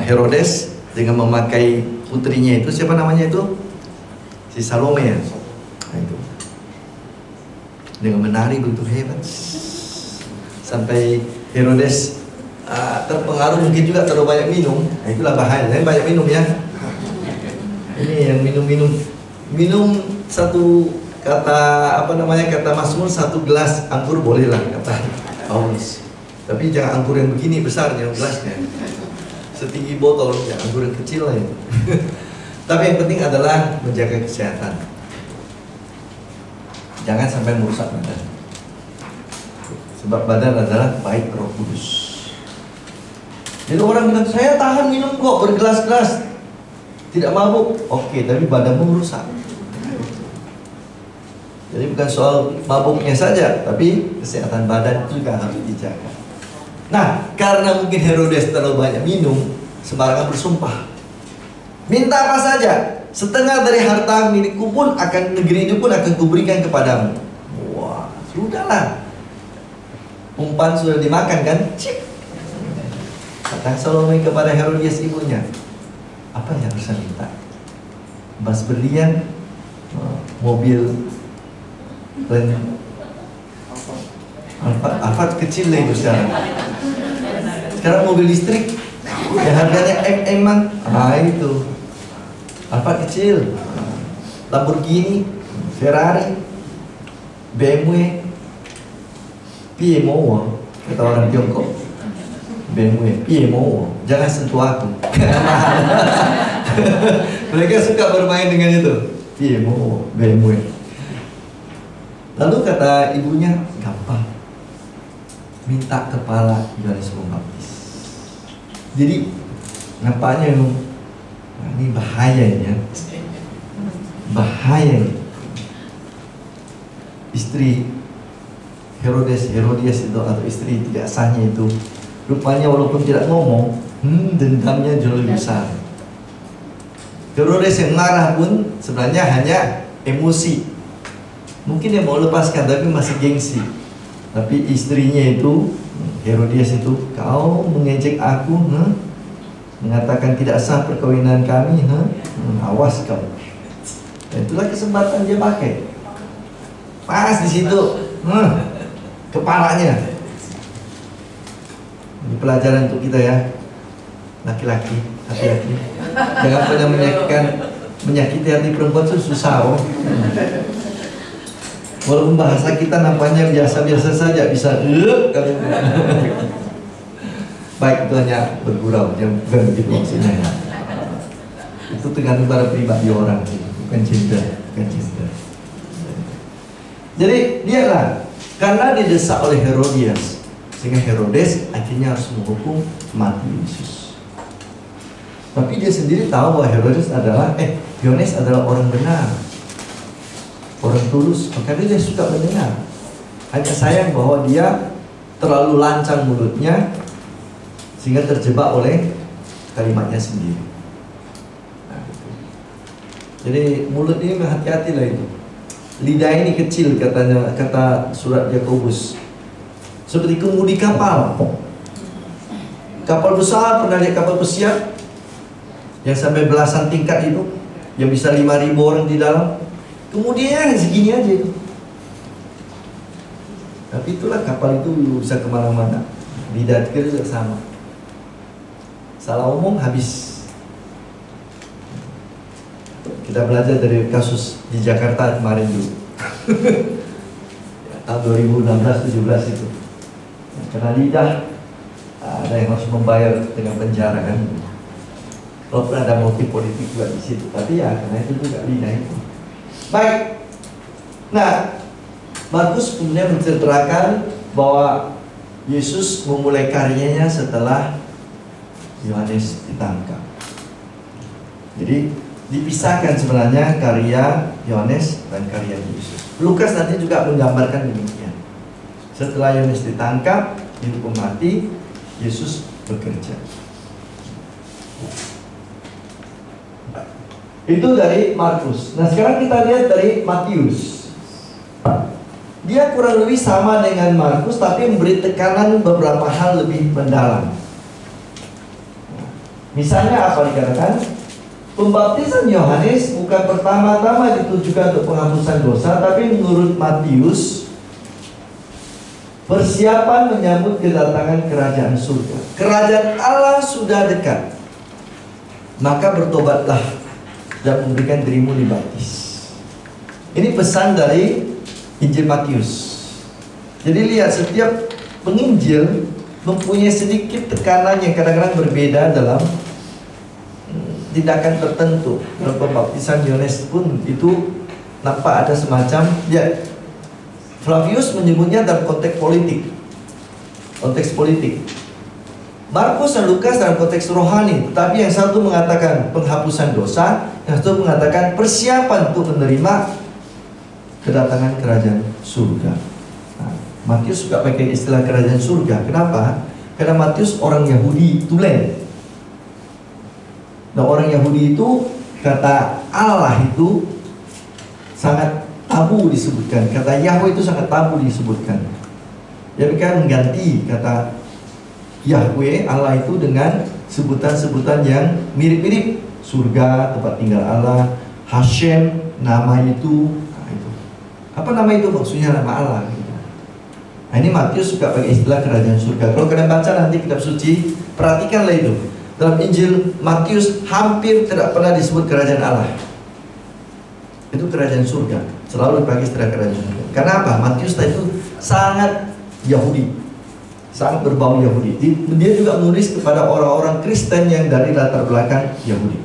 Herodes dengan memakai putrinya itu, siapa namanya itu? Si Salome ya. Nah, itu. Dengan menari begitu hebat. Sampai Herodes terpengaruh, mungkin juga terlalu banyak minum. Nah, itulah bahaya. Jangan banyak minum ya. Ini yang minum satu, kata kata Mazmur, 1 gelas anggur bolehlah kata Paulus. Tapi jangan anggur yang begini besarnya gelasnya, setinggi botol, ya anggur yang kecil lah itu. Tapi yang penting adalah menjaga kesehatan. Jangan sampai merusak badan. Sebab badan adalah baik Roh Kudus. Jadi orang bilang, saya tahan minum kok bergelas-gelas, tidak mabuk. Oke, tapi badanmu rusak. Jadi bukan soal mabuknya saja, tapi kesehatan badan juga harus dijaga. Nah, karena mungkin Herodes terlalu banyak minum, sembarangan bersumpah. Minta apa saja, setengah dari harta milikku pun akan, negeri itu pun akan kuberikan kepadamu. Wah, sudahlah. Umpan sudah dimakan kan? Cik. Kata Salome kepada Herodias ibunya, apa yang harus saya minta? Emas berlian, mobil Alphard kecil lah itu sekarang. Sekarang mobil listrik yang harganya M-an, itu Alphard kecil, Lamborghini, Ferrari, BMW, piye mau, kata orang Tiongkok. BMW, piye mau, jangan sentuh aku. Mereka suka bermain dengan itu. Piye mau, BMW. Lalu kata ibunya, gampang, minta kepala Yohanes Pembaptis. Jadi nampaknya ini bahaya ini ya. Bahaya ini. Istri Herodias itu, atau istri tidak sahnya itu, rupanya walaupun tidak ngomong, dendamnya jauh lebih besar. Herodes yang marah pun sebenarnya hanya emosi. Mungkin dia mau lepaskan, tapi masih gengsi. Tapi istrinya itu, Herodias itu, kau mengejek aku, mengatakan tidak sah perkawinan kami, awas kau. Dan itulah kesempatan dia pakai. Pas di situ, kepalanya. Ini pelajaran untuk kita ya, laki-laki, hati-hati. Jangan pernah menyakiti hati perempuan itu susah. Walaupun bahasa kita nampaknya biasa-biasa saja, bisa baik, itu hanya bergurau, yang bukan begitu maksudnya ya. Itu tergantung pada pribadi orang, bukan cinta. Jadi dialah, karena didesak oleh Herodias, sehingga Herodes akhirnya harus menghukum mati Yesus. Tapi dia sendiri tahu bahwa Yohanes adalah orang benar, orang tulus, makanya dia suka mendengar. Hanya sayang bahwa dia terlalu lancang mulutnya, sehingga terjebak oleh kalimatnya sendiri. Nah, gitu. Jadi mulut ini hati-hatilah itu. Lidah ini kecil, kata surat Yakobus, seperti kemudi kapal. Kapal besar, pernah lihat kapal pesiar yang sampai belasan tingkat itu, yang bisa 5.000 orang di dalam. Kemudian segini aja itu. Tapi itulah kapal itu bisa kemana-mana. Lidah kita juga sama. Salah omong habis. Kita belajar dari kasus di Jakarta kemarin dulu. Tahun 2016-17 itu. Karena lidah ada yang harus membayar dengan penjara kan. Walaupun ada motif politik juga di situ, tapi ya karena itu juga lidah itu. Baik. Nah, Markus kemudian menceritakan bahwa Yesus memulai karyanya setelah Yohanes ditangkap. Jadi dipisahkan sebenarnya karya Yohanes dan karya Yesus. Lukas nanti juga menggambarkan demikian. Setelah Yohanes ditangkap, dihukum mati, Yesus bekerja. Itu dari Markus. Nah, sekarang kita lihat dari Matius. Dia kurang lebih sama dengan Markus, tapi memberi tekanan beberapa hal lebih mendalam. Misalnya apa dikatakan? Pembaptisan Yohanes bukan pertama-tama ditujukan untuk penghapusan dosa, tapi menurut Matius, persiapan menyambut kedatangan kerajaan surga. Kerajaan Allah sudah dekat. Maka bertobatlah dan memberikan dirimu dibaptis. Ini pesan dari Injil Matius. Jadi lihat, setiap penginjil mempunyai sedikit tekanan yang kadang-kadang berbeda dalam tindakan tertentu. Dalam pembaptisan Yohanes pun itu nampak ada semacam, ya, Flavius menyebutnya dalam konteks politik. Konteks politik. Markus dan Lukas dalam konteks rohani, tetapi yang satu mengatakan penghapusan dosa, yang satu mengatakan persiapan untuk menerima kedatangan kerajaan surga. Nah, Matius juga pakai istilah kerajaan surga. Kenapa? Karena Matius orang Yahudi tulen. Nah, orang Yahudi itu kata Allah itu sangat tabu disebutkan. Kata Yahweh itu sangat tabu disebutkan. Dia kan mengganti kata Yahweh Allah itu dengan sebutan-sebutan yang mirip-mirip. Surga, tempat tinggal Allah. Hashem, nama itu. Nah, itu. Apa nama itu? Maksudnya nama Allah gitu. Nah, ini Matius juga pakai istilah kerajaan surga. Kalau kalian baca nanti kitab suci, perhatikanlah itu. Dalam Injil Matius hampir tidak pernah disebut kerajaan Allah. Itu kerajaan surga. Selalu dipakai istilah kerajaan surga. Karena apa? Matius itu sangat Yahudi, sangat berbau Yahudi. Dia juga menulis kepada orang-orang Kristen yang dari latar belakang Yahudi.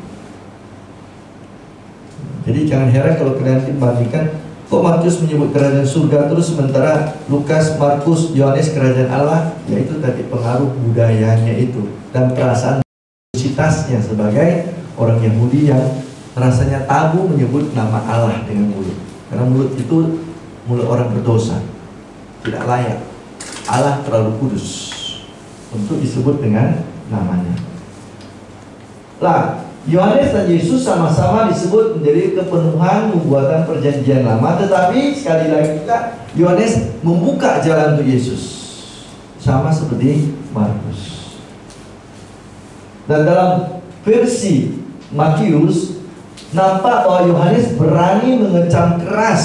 Jadi jangan heran kalau kalian bandingkan, kok Matius menyebut kerajaan surga terus sementara Lukas, Markus, Yohanes kerajaan Allah. Yaitu tadi pengaruh budayanya itu dan perasaan sitasnya sebagai orang Yahudi yang rasanya tabu menyebut nama Allah dengan mulut. Karena mulut itu mulut orang berdosa, tidak layak. Allah terlalu kudus untuk disebut dengan namanya. Lah, Yohanes dan Yesus sama-sama disebut menjadi kepenuhan pembuatan perjanjian lama. Tetapi sekali lagi juga Yohanes membuka jalan untuk Yesus, sama seperti Markus. Dan dalam versi Matius nampak bahwa Yohanes berani mengecam keras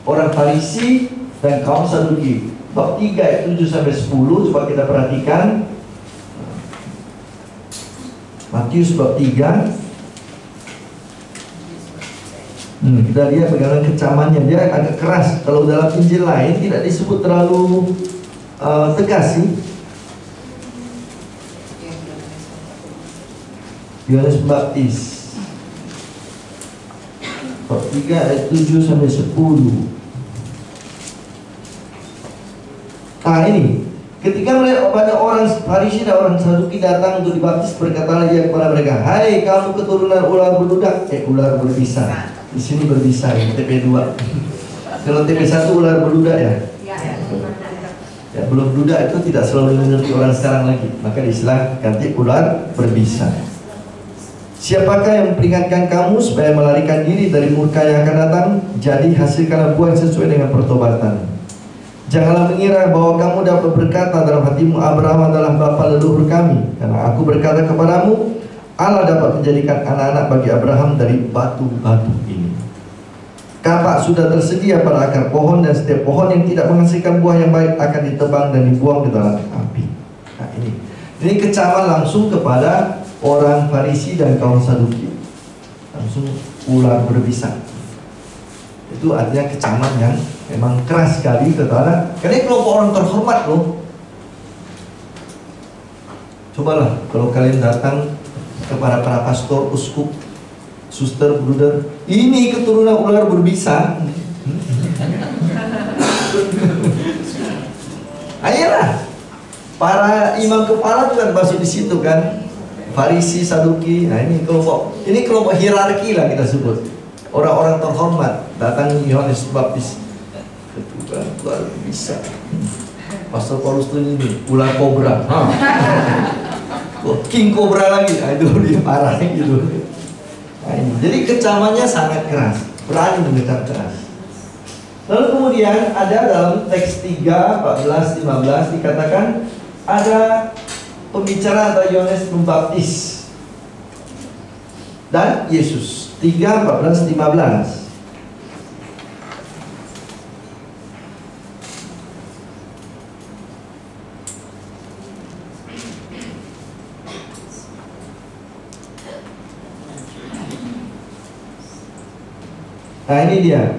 orang Farisi dan kaum Saduki. Bab 3 ayat 7-10, coba kita perhatikan. Matius bab 3. Kita lihat bagaimana kecamannya. Dia agak keras. Kalau dalam Injil lain tidak disebut terlalu tegas sih. Yohanes Pembaptis bab 3 ayat 7-10. Nah, ini ketika melihat banyak orang Farisi dan orang Saduki datang untuk dibaptis, berkatalah ia kepada mereka, "Hai kamu keturunan ular berludak." Ular berbisa. Di sini berbisa ya, TP2. Kalau TP1 ular berludak ya. Ya, belum ludak itu tidak selalu mengerti orang sekarang lagi. Maka diistilah ganti ular berbisa. Siapakah yang memperingatkan kamu supaya melarikan diri dari murka yang akan datang? Jadi hasilkanlah buah sesuai dengan pertobatan. Janganlah mengira bahwa kamu dapat berkata dalam hatimu, Abraham adalah bapa leluhur kami. Karena aku berkata kepadamu, Allah dapat menjadikan anak-anak bagi Abraham dari batu-batu ini. Kapak sudah tersedia pada akar pohon, dan setiap pohon yang tidak menghasilkan buah yang baik akan ditebang dan dibuang ke dalam api. Nah, ini kecaman langsung kepada orang Farisi dan kaum Saduki. Langsung ular berbisa. Itu artinya kecaman yang memang keras sekali karena ini kelompok orang terhormat loh. Cobalah kalau kalian datang kepada para pastor, uskup, suster, bruder, ini keturunan ular berbisa. Ayolah, para imam kepala itu kan masuk di situ kan, Farisi, Saduki. Nah ini kelompok hierarki lah kita sebut. Orang-orang terhormat datang Yohanes Baptis, keturunan ular berbisa. Pastor Paulus itu ini ular kobra, king kobra lagi. Nah, itu dia parah gitu. Nah, ini. Jadi kecamannya sangat keras, berani mendekat keras. Lalu kemudian ada dalam teks 3, 14, 15 dikatakan ada pembicaraan antara Yohanes Pembaptis dan Yesus. 3, 14, 15. Nah ini dia.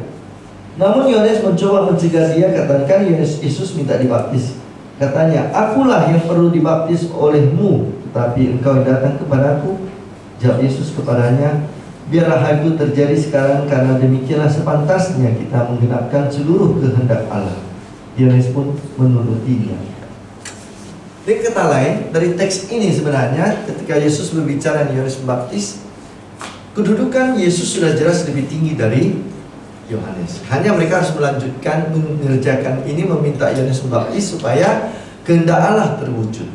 Namun Yohanes mencoba mencegah dia, katakan Yesus minta dibaptis. Katanya, akulah yang perlu dibaptis olehmu, tetapi engkau datang kepadaku. Jawab Yesus kepadanya, biarlah hal itu terjadi sekarang, karena demikianlah sepantasnya kita menggenapkan seluruh kehendak Allah. Yohanes pun menurutinya. Dengan kata lain, dari teks ini sebenarnya ketika Yesus berbicara dengan Yohanes Pembaptis, kedudukan Yesus sudah jelas lebih tinggi dari Yohanes. Hanya mereka harus melanjutkan mengerjakan ini, meminta Yohanes Pembaptis supaya kehendak Allah terwujud.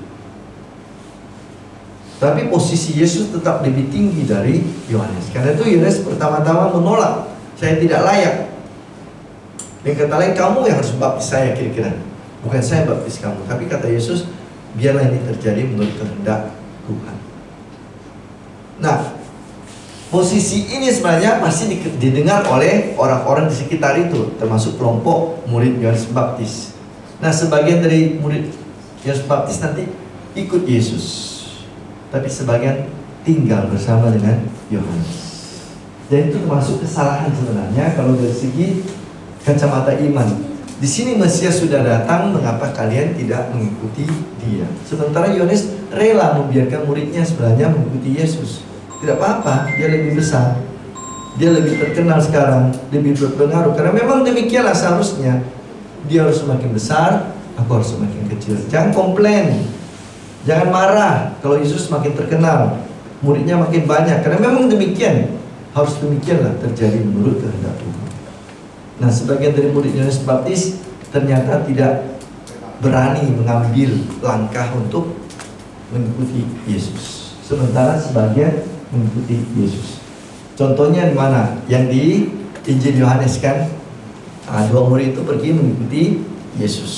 Tapi posisi Yesus tetap lebih tinggi dari Yohanes. Karena itu Yohanes pertama-tama menolak, saya tidak layak. Dengan kata lain, kamu yang harus baptis saya kira-kira, bukan saya baptis kamu. Tapi kata Yesus, biarlah ini terjadi menurut kehendak Tuhan. Nah, posisi ini sebenarnya masih didengar oleh orang-orang di sekitar itu, termasuk kelompok murid Yohanes Pembaptis. Nah, sebagian dari murid Yohanes Pembaptis nanti ikut Yesus, tapi sebagian tinggal bersama dengan Yohanes. Dan itu termasuk kesalahan sebenarnya kalau dari segi kacamata iman. Di sini Mesias sudah datang, mengapa kalian tidak mengikuti dia? Sementara Yohanes rela membiarkan muridnya sebenarnya mengikuti Yesus. Tidak apa-apa, dia lebih besar, dia lebih terkenal sekarang, lebih berpengaruh. Karena memang demikianlah seharusnya. Dia harus semakin besar, aku harus semakin kecil. Jangan komplain, jangan marah kalau Yesus makin terkenal, muridnya makin banyak. Karena memang demikian, harus demikianlah terjadi menurut kehendak Tuhan. Nah, sebagian dari murid Yohanes Pembaptis ternyata tidak berani mengambil langkah untuk mengikuti Yesus, sementara sebagian mengikuti Yesus. Contohnya di mana? Yang di Injil Yohanes kan, dua murid itu pergi mengikuti Yesus.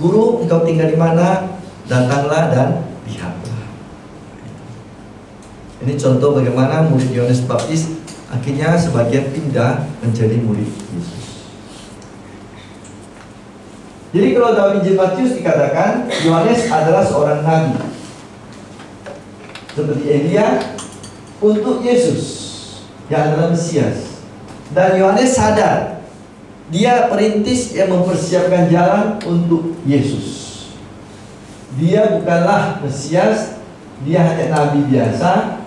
Guru, engkau tinggal di mana? Datanglah dan lihatlah. Ini contoh bagaimana murid Yohanes Pembaptis akhirnya sebagian pindah menjadi murid Yesus. Jadi kalau dalam Injil Matius dikatakan Yohanes adalah seorang nabi seperti Elia untuk Yesus yang adalah Mesias. Dan Yohanes sadar dia perintis yang mempersiapkan jalan untuk Yesus. Dia bukanlah Mesias, dia hanya nabi biasa.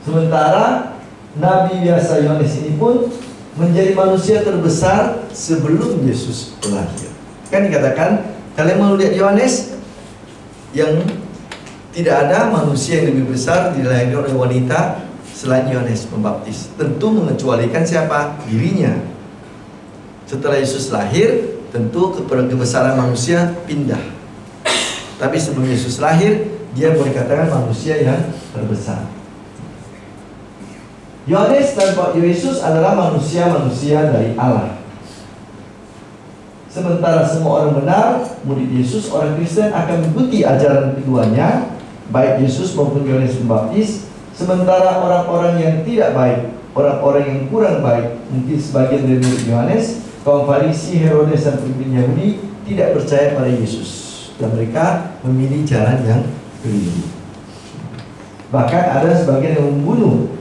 Sementara nabi biasa Yohanes ini pun menjadi manusia terbesar sebelum Yesus lahir. Kan dikatakan, kalian mau lihat Yohanes yang tidak ada manusia yang lebih besar dilahirkan oleh wanita selain Yohanes Pembaptis. Tentu mengecualikan siapa? Dirinya. Setelah Yesus lahir, tentu kebesaran manusia pindah. Tapi sebelum Yesus lahir, dia boleh katakan manusia yang terbesar. Yohanes dan Yesus adalah manusia-manusia dari Allah. Sementara semua orang benar, murid Yesus, orang Kristen akan mengikuti ajaran keduanya, baik Yesus maupun Yohanes Pembaptis. Sementara orang-orang yang tidak baik, orang-orang yang kurang baik, mungkin sebagian dari murid Yohanes, kaum Farisi, Herodes dan pemimpin Yahudi tidak percaya pada Yesus, dan mereka memilih jalan yang keliru. Bahkan ada sebagian yang membunuh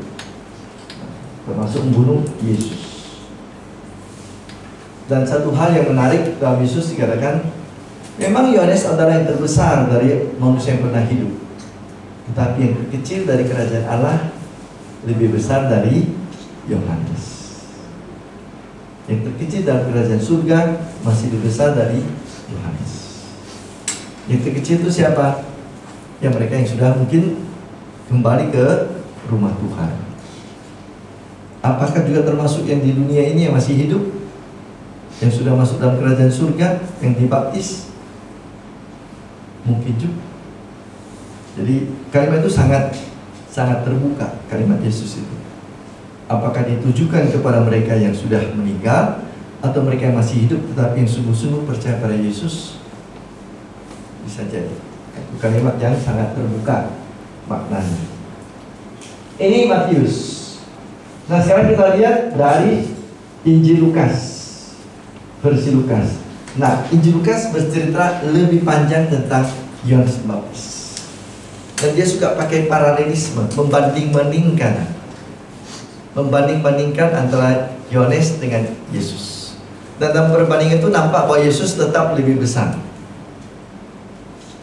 termasuk membunuh Yesus. Dan satu hal yang menarik dalam Yesus dikatakan, memang Yohanes adalah yang terbesar dari manusia yang pernah hidup, tetapi yang terkecil dari kerajaan Allah lebih besar dari Yohanes. Yang terkecil dalam kerajaan surga masih lebih besar dari Yohanes. Yang terkecil itu siapa? Yang mereka yang sudah mungkin kembali ke rumah Tuhan. Apakah juga termasuk yang di dunia ini yang masih hidup, yang sudah masuk dalam kerajaan surga, yang dibaptis? Mungkin juga. Jadi kalimat itu sangat terbuka, kalimat Yesus itu. Apakah ditujukan kepada mereka yang sudah meninggal, atau mereka yang masih hidup tetapi yang sungguh-sungguh percaya pada Yesus? Bisa jadi. Kalimat yang sangat terbuka maknanya. Ini Matius. Nah, sekarang kita lihat dari Injil Lukas, versi Lukas. Nah, Injil Lukas bercerita lebih panjang tentang Yohanes Pembaptis. Dan dia suka pakai paralelisme, membanding-bandingkan antara Yohanes dengan Yesus. Dan dalam perbandingan itu nampak bahwa Yesus tetap lebih besar.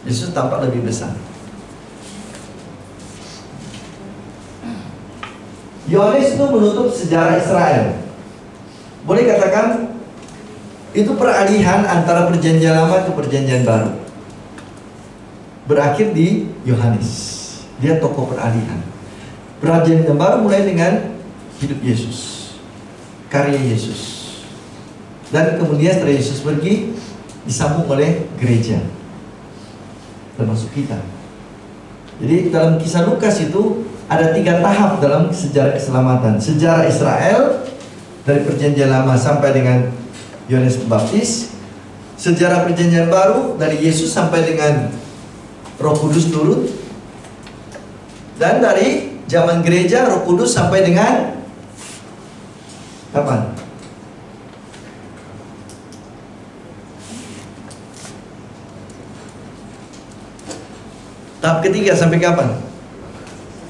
Yesus tampak lebih besar. Yohanes itu menutup sejarah Israel. Boleh katakan itu peralihan antara perjanjian lama ke perjanjian baru. Berakhir di Yohanes. Dia tokoh peralihan. Perjanjian baru mulai dengan hidup Yesus, karya Yesus. Dan kemudian setelah Yesus pergi, disambung oleh gereja, termasuk kita. Jadi dalam kisah Lukas itu ada 3 tahap dalam sejarah keselamatan. Sejarah Israel dari perjanjian lama sampai dengan Yohanes Pembaptis. Sejarah perjanjian baru dari Yesus sampai dengan Roh Kudus turun. Dan dari zaman gereja Roh Kudus sampai dengan kapan? Tahap ketiga sampai kapan?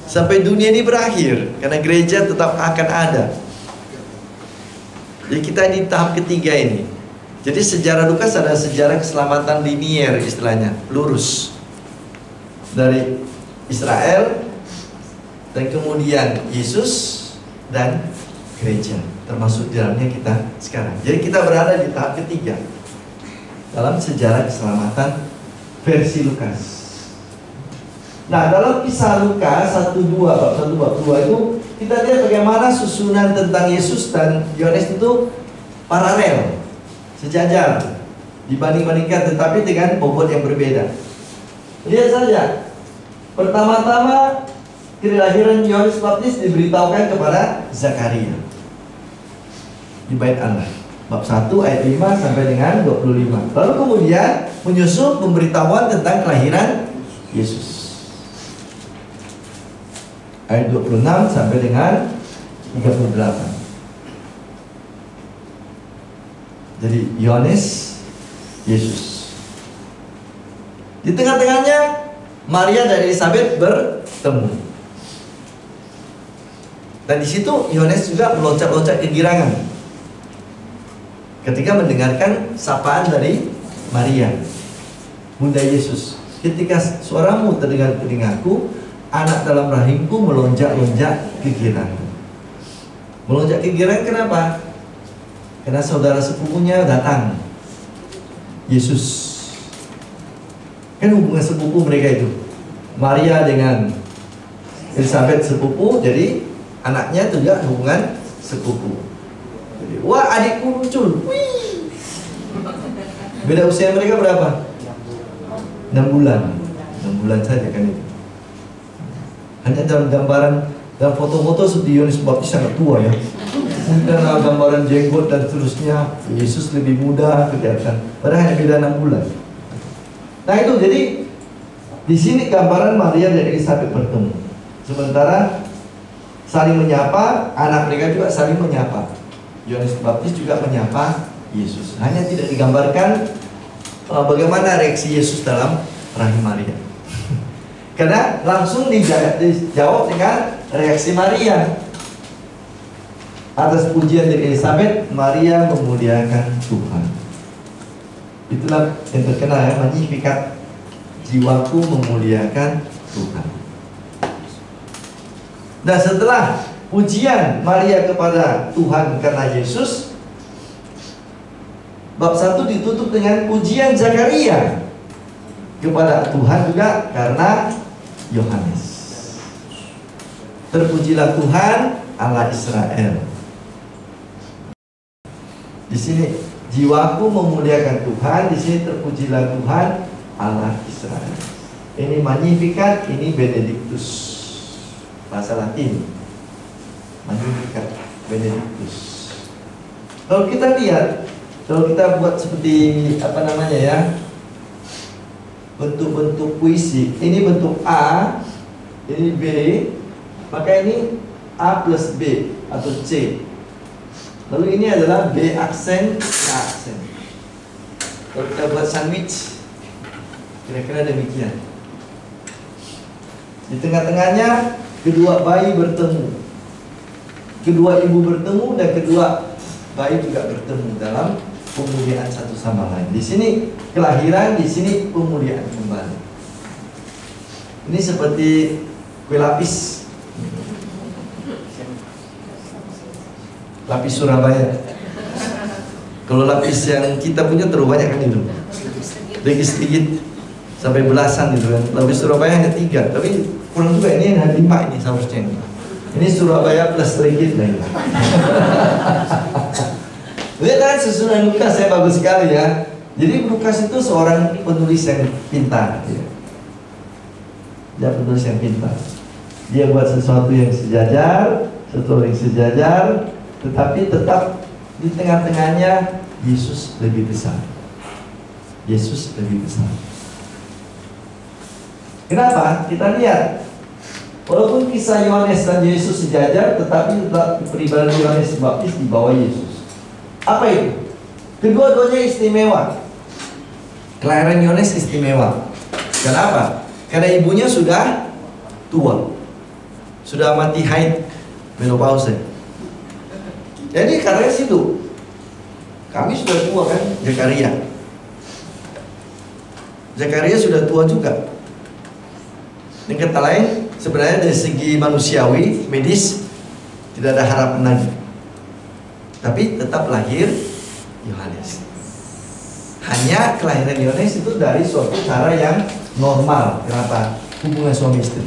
Sampai dunia ini berakhir, karena gereja tetap akan ada. Jadi kita di tahap ketiga ini. Jadi sejarah Lukas adalah sejarah keselamatan linier, istilahnya, lurus. Dari Israel, dan kemudian Yesus, dan gereja, termasuk di dalamnya kita sekarang. Jadi kita berada di tahap ketiga dalam sejarah keselamatan versi Lukas. Nah, dalam kisah Lukas 1-2 bab 1 bab 2 itu kita lihat bagaimana susunan tentang Yesus dan Yohanes itu paralel, sejajar, dibanding-bandingkan, tetapi dengan bobot yang berbeda. Lihat saja. Pertama-tama kelahiran Yohanes Pembaptis diberitahukan kepada Zakaria di Bait Allah, bab 1 ayat 5 sampai dengan 25. Lalu kemudian menyusul pemberitahuan tentang kelahiran Yesus, ayat 26 sampai dengan 38. Jadi Yohanes, Yesus. Di tengah-tengahnya Maria dan Elizabeth bertemu. Dan di situ Yohanes juga meloncat-loncat kegirangan ketika mendengarkan sapaan dari Maria, Bunda Yesus. Ketika suaramu terdengar ke telingaku, anak dalam rahimku melonjak-lonjak kegirangan. Melonjak kegirangan kenapa? Karena saudara sepupunya datang, Yesus. Kan hubungan sepupu mereka itu, Maria dengan Elizabeth sepupu, jadi anaknya juga hubungan sepupu. Jadi, wah, adikku muncul. Wih. Beda usia mereka berapa? 6 bulan. 6 bulan saja kan itu. Hanya dalam gambaran, dalam foto-foto seperti Yohanes Pembaptis sangat tua ya. Dan dalam gambaran jenggot dan seterusnya, Yesus lebih muda kelihatan. Padahal hanya beda 6 bulan. Nah itu, jadi di sini gambaran Maria dan Elizabeth bertemu. Sementara saling menyapa, anak mereka juga saling menyapa. Yohanes Pembaptis juga menyapa Yesus. Hanya tidak digambarkan bagaimana reaksi Yesus dalam rahim Maria. Karena langsung dijawab dengan reaksi Maria. atas pujian dari Elizabeth, Maria memuliakan Tuhan. Itulah yang terkenal ya, Magnificat. Jiwaku memuliakan Tuhan. Dan setelah pujian Maria kepada Tuhan karena Yesus, bab 1 ditutup dengan pujian Zakaria kepada Tuhan juga karena Yohanes. Terpujilah Tuhan Allah Israel. Di sini jiwaku memuliakan Tuhan, di sini terpujilah Tuhan Allah Israel. Ini Magnificat, ini Benedictus. Bahasa Latin. Magnificat, Benedictus. Kalau kita lihat, kalau kita buat seperti apa namanya ya, bentuk-bentuk puisi, ini bentuk A, ini B, maka ini A plus B atau C. Lalu ini adalah B aksen, A aksen. Kalau kita buat sandwich, kira-kira demikian. Di tengah-tengahnya kedua bayi bertemu, kedua ibu bertemu, dan kedua bayi juga bertemu dalam pemuliaan satu sama lain. Di sini kelahiran, di sini pemuliaan kembali. Ini seperti kue lapis. Lapis Surabaya. Kalau lapis yang kita punya terlalu banyak kan itu, sedikit-sedikit sampai belasan gitu kan. Lapis Surabaya hanya 3, tapi kurang juga, ini hanya 5 ini seharusnya. Ini Surabaya plus sedikit lah. Lihat kan susunan Lukas ya, bagus sekali ya. Jadi Lukas itu seorang penulis yang pintar ya. Dia penulis yang pintar. Dia buat sesuatu yang sejajar, tetapi tetap di tengah-tengahnya Yesus lebih besar. Yesus lebih besar. Kenapa? Kita lihat, walaupun kisah Yohanes dan Yesus sejajar, tetapi tetap pribadi Yohanes Pembaptis di bawah Yesus. Apa itu? Kedua-duanya istimewa. Kelahiran Yohanes istimewa. Kenapa? Karena ibunya sudah tua, sudah mati haid, menopause. Jadi karena situ, kami sudah tua kan, Zakaria sudah tua juga. Dengan kata lain, sebenarnya dari segi manusiawi, medis, tidak ada harapan lagi. Tapi tetap lahir Yohanes. Hanya kelahiran Yohanes itu dari suatu cara yang normal. Kenapa? Hubungan suami istri.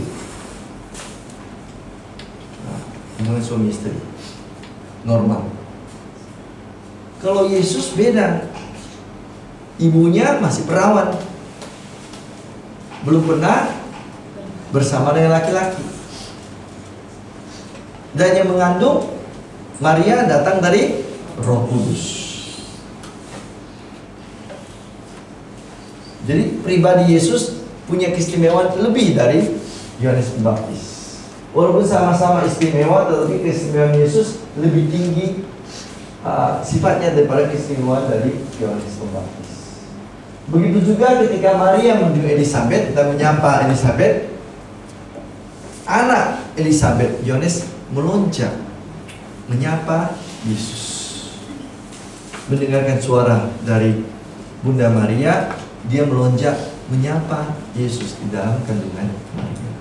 Hubungan suami istri normal. Kalau Yesus beda. Ibunya masih perawan, belum pernah bersama dengan laki-laki. Dan yang mengandung Maria datang dari Roh Kudus. Jadi pribadi Yesus punya keistimewaan lebih dari Yohanes Pembaptis. Walaupun sama-sama istimewa, tetapi keistimewaan Yesus lebih tinggi sifatnya daripada keistimewaan dari Yohanes Pembaptis. Begitu juga ketika Maria menuju Elizabeth, kita menyapa Elizabeth, anak Elizabeth, Yohanes melonjak menyapa Yesus. Mendengarkan suara dari Bunda Maria, dia melonjak menyapa Yesus di dalam kandungan Maria.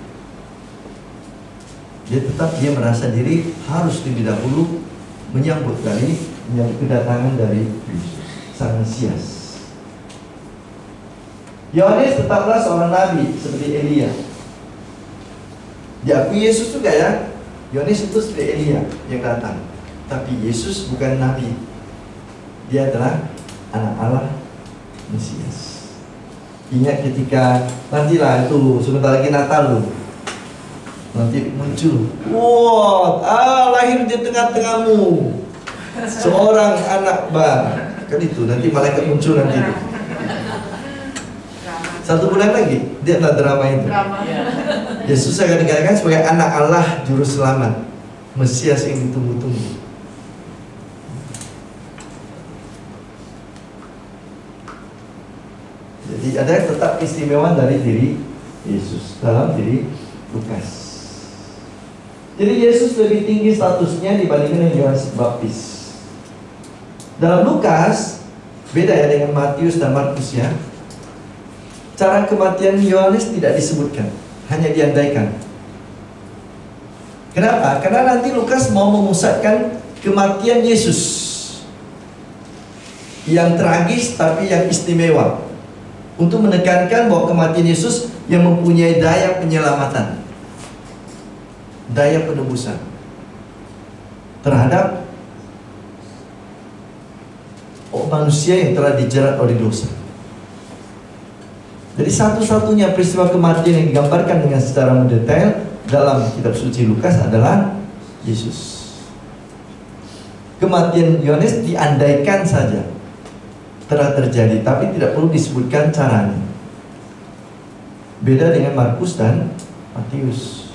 Dia merasa diri harus lebih dahulu menyambut kedatangan dari Yesus, Sang Mesias. Yohanes tetaplah seorang nabi seperti Elia. Diakui Yesus juga ya. Yohanes itu seperti Elia yang datang. Tapi Yesus bukan nabi. Dia adalah anak Allah, Mesias. Ingat ketika nantilah itu sebentar lagi Natal loh. Nanti muncul, lahir di tengah-tengahmu seorang anak kan itu nanti malaikat muncul nanti itu. 1 bulan lagi dia tak drama itu. Yesus akan dikatakan sebagai anak Allah juru selamat, Mesias yang ditunggu-tunggu. Jadi ada tetap keistimewaan dari diri Yesus dalam diri Lukas. Jadi Yesus lebih tinggi statusnya dibandingkan dengan Yohanes Baptis. Dalam Lukas beda ya dengan Matius dan Markus ya. Cara kematian Yohanes tidak disebutkan, hanya diandaikan. Kenapa? Karena nanti Lukas mau memusatkan kematian Yesus yang tragis tapi yang istimewa, untuk menekankan bahwa kematian Yesus yang mempunyai daya penyelamatan, daya penebusan terhadap manusia yang telah dijerat oleh dosa. Jadi satu-satunya peristiwa kematian yang digambarkan dengan secara mendetail dalam kitab suci Lukas adalah Yesus. Kematian Yohanes diandaikan saja telah terjadi, tapi tidak perlu disebutkan caranya. Beda dengan Markus dan Matius.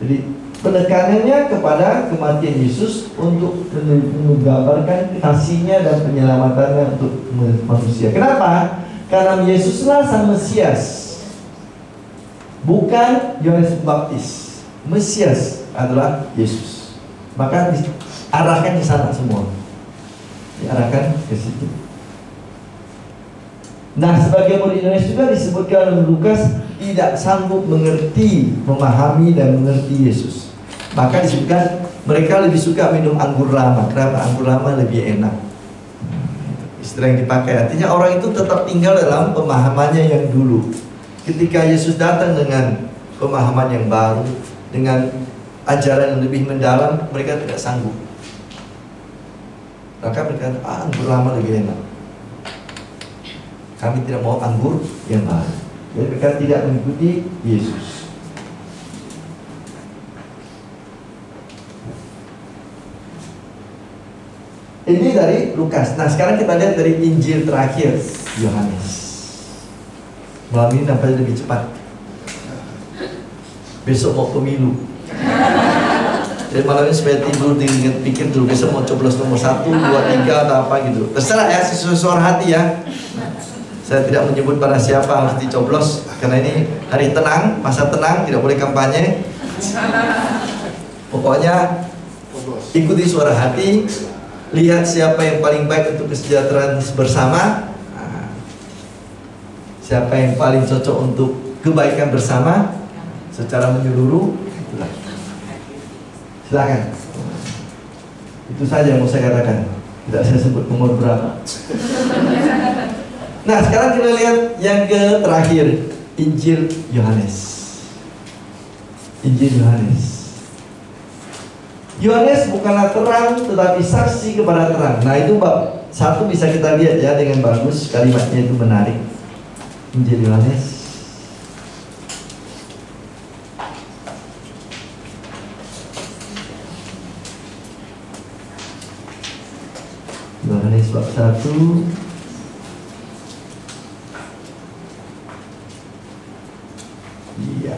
Jadi penekanannya kepada kematian Yesus untuk menggambarkan kasihnya dan penyelamatannya untuk manusia. Kenapa? Karena Yesuslah Sang Mesias, bukan Yohanes Baptis. Mesias adalah Yesus. Maka diarahkan di sana semua. Diarahkan ke situ. Nah, sebagai murid Indonesia juga disebutkan oleh Lukas tidak sanggup mengerti, memahami dan mengerti Yesus. Maka disebutkan mereka lebih suka minum anggur lama. Kenapa? Anggur lama lebih enak. Istilah yang dipakai artinya orang itu tetap tinggal dalam pemahamannya yang dulu. Ketika Yesus datang dengan pemahaman yang baru, dengan ajaran yang lebih mendalam, mereka tidak sanggup. Maka mereka anggur lama lebih enak. Kami tidak mau anggur yang baru. Jadi mereka tidak mengikuti Yesus. Ini dari Lukas. Nah, sekarang kita lihat dari Injil terakhir Yohanes. Malam ini nampaknya lebih cepat. Besok mau pemilu. Jadi malam ini supaya tidur dengan pikir dulu besok mau coblos nomor 1, 2, 3 atau apa gitu. Terserah ya, sesuai suara hati ya. Saya tidak menyebut pada siapa harus dicoblos, karena ini hari tenang, masa tenang, tidak boleh kampanye. Pokoknya ikuti suara hati. Lihat siapa yang paling baik untuk kesejahteraan bersama, siapa yang paling cocok untuk kebaikan bersama secara menyeluruh. Silakan. Itu saja yang mau saya katakan. Tidak saya sebut umur berapa. Nah, sekarang kita lihat yang terakhir, Injil Yohanes. Injil Yohanes. Yohanes bukanlah terang, tetapi saksi kepada terang. Nah, itu bab 1 bisa kita lihat ya dengan bagus, kalimatnya itu menarik. Injil Yohanes. Yohanes bab 1. Iya.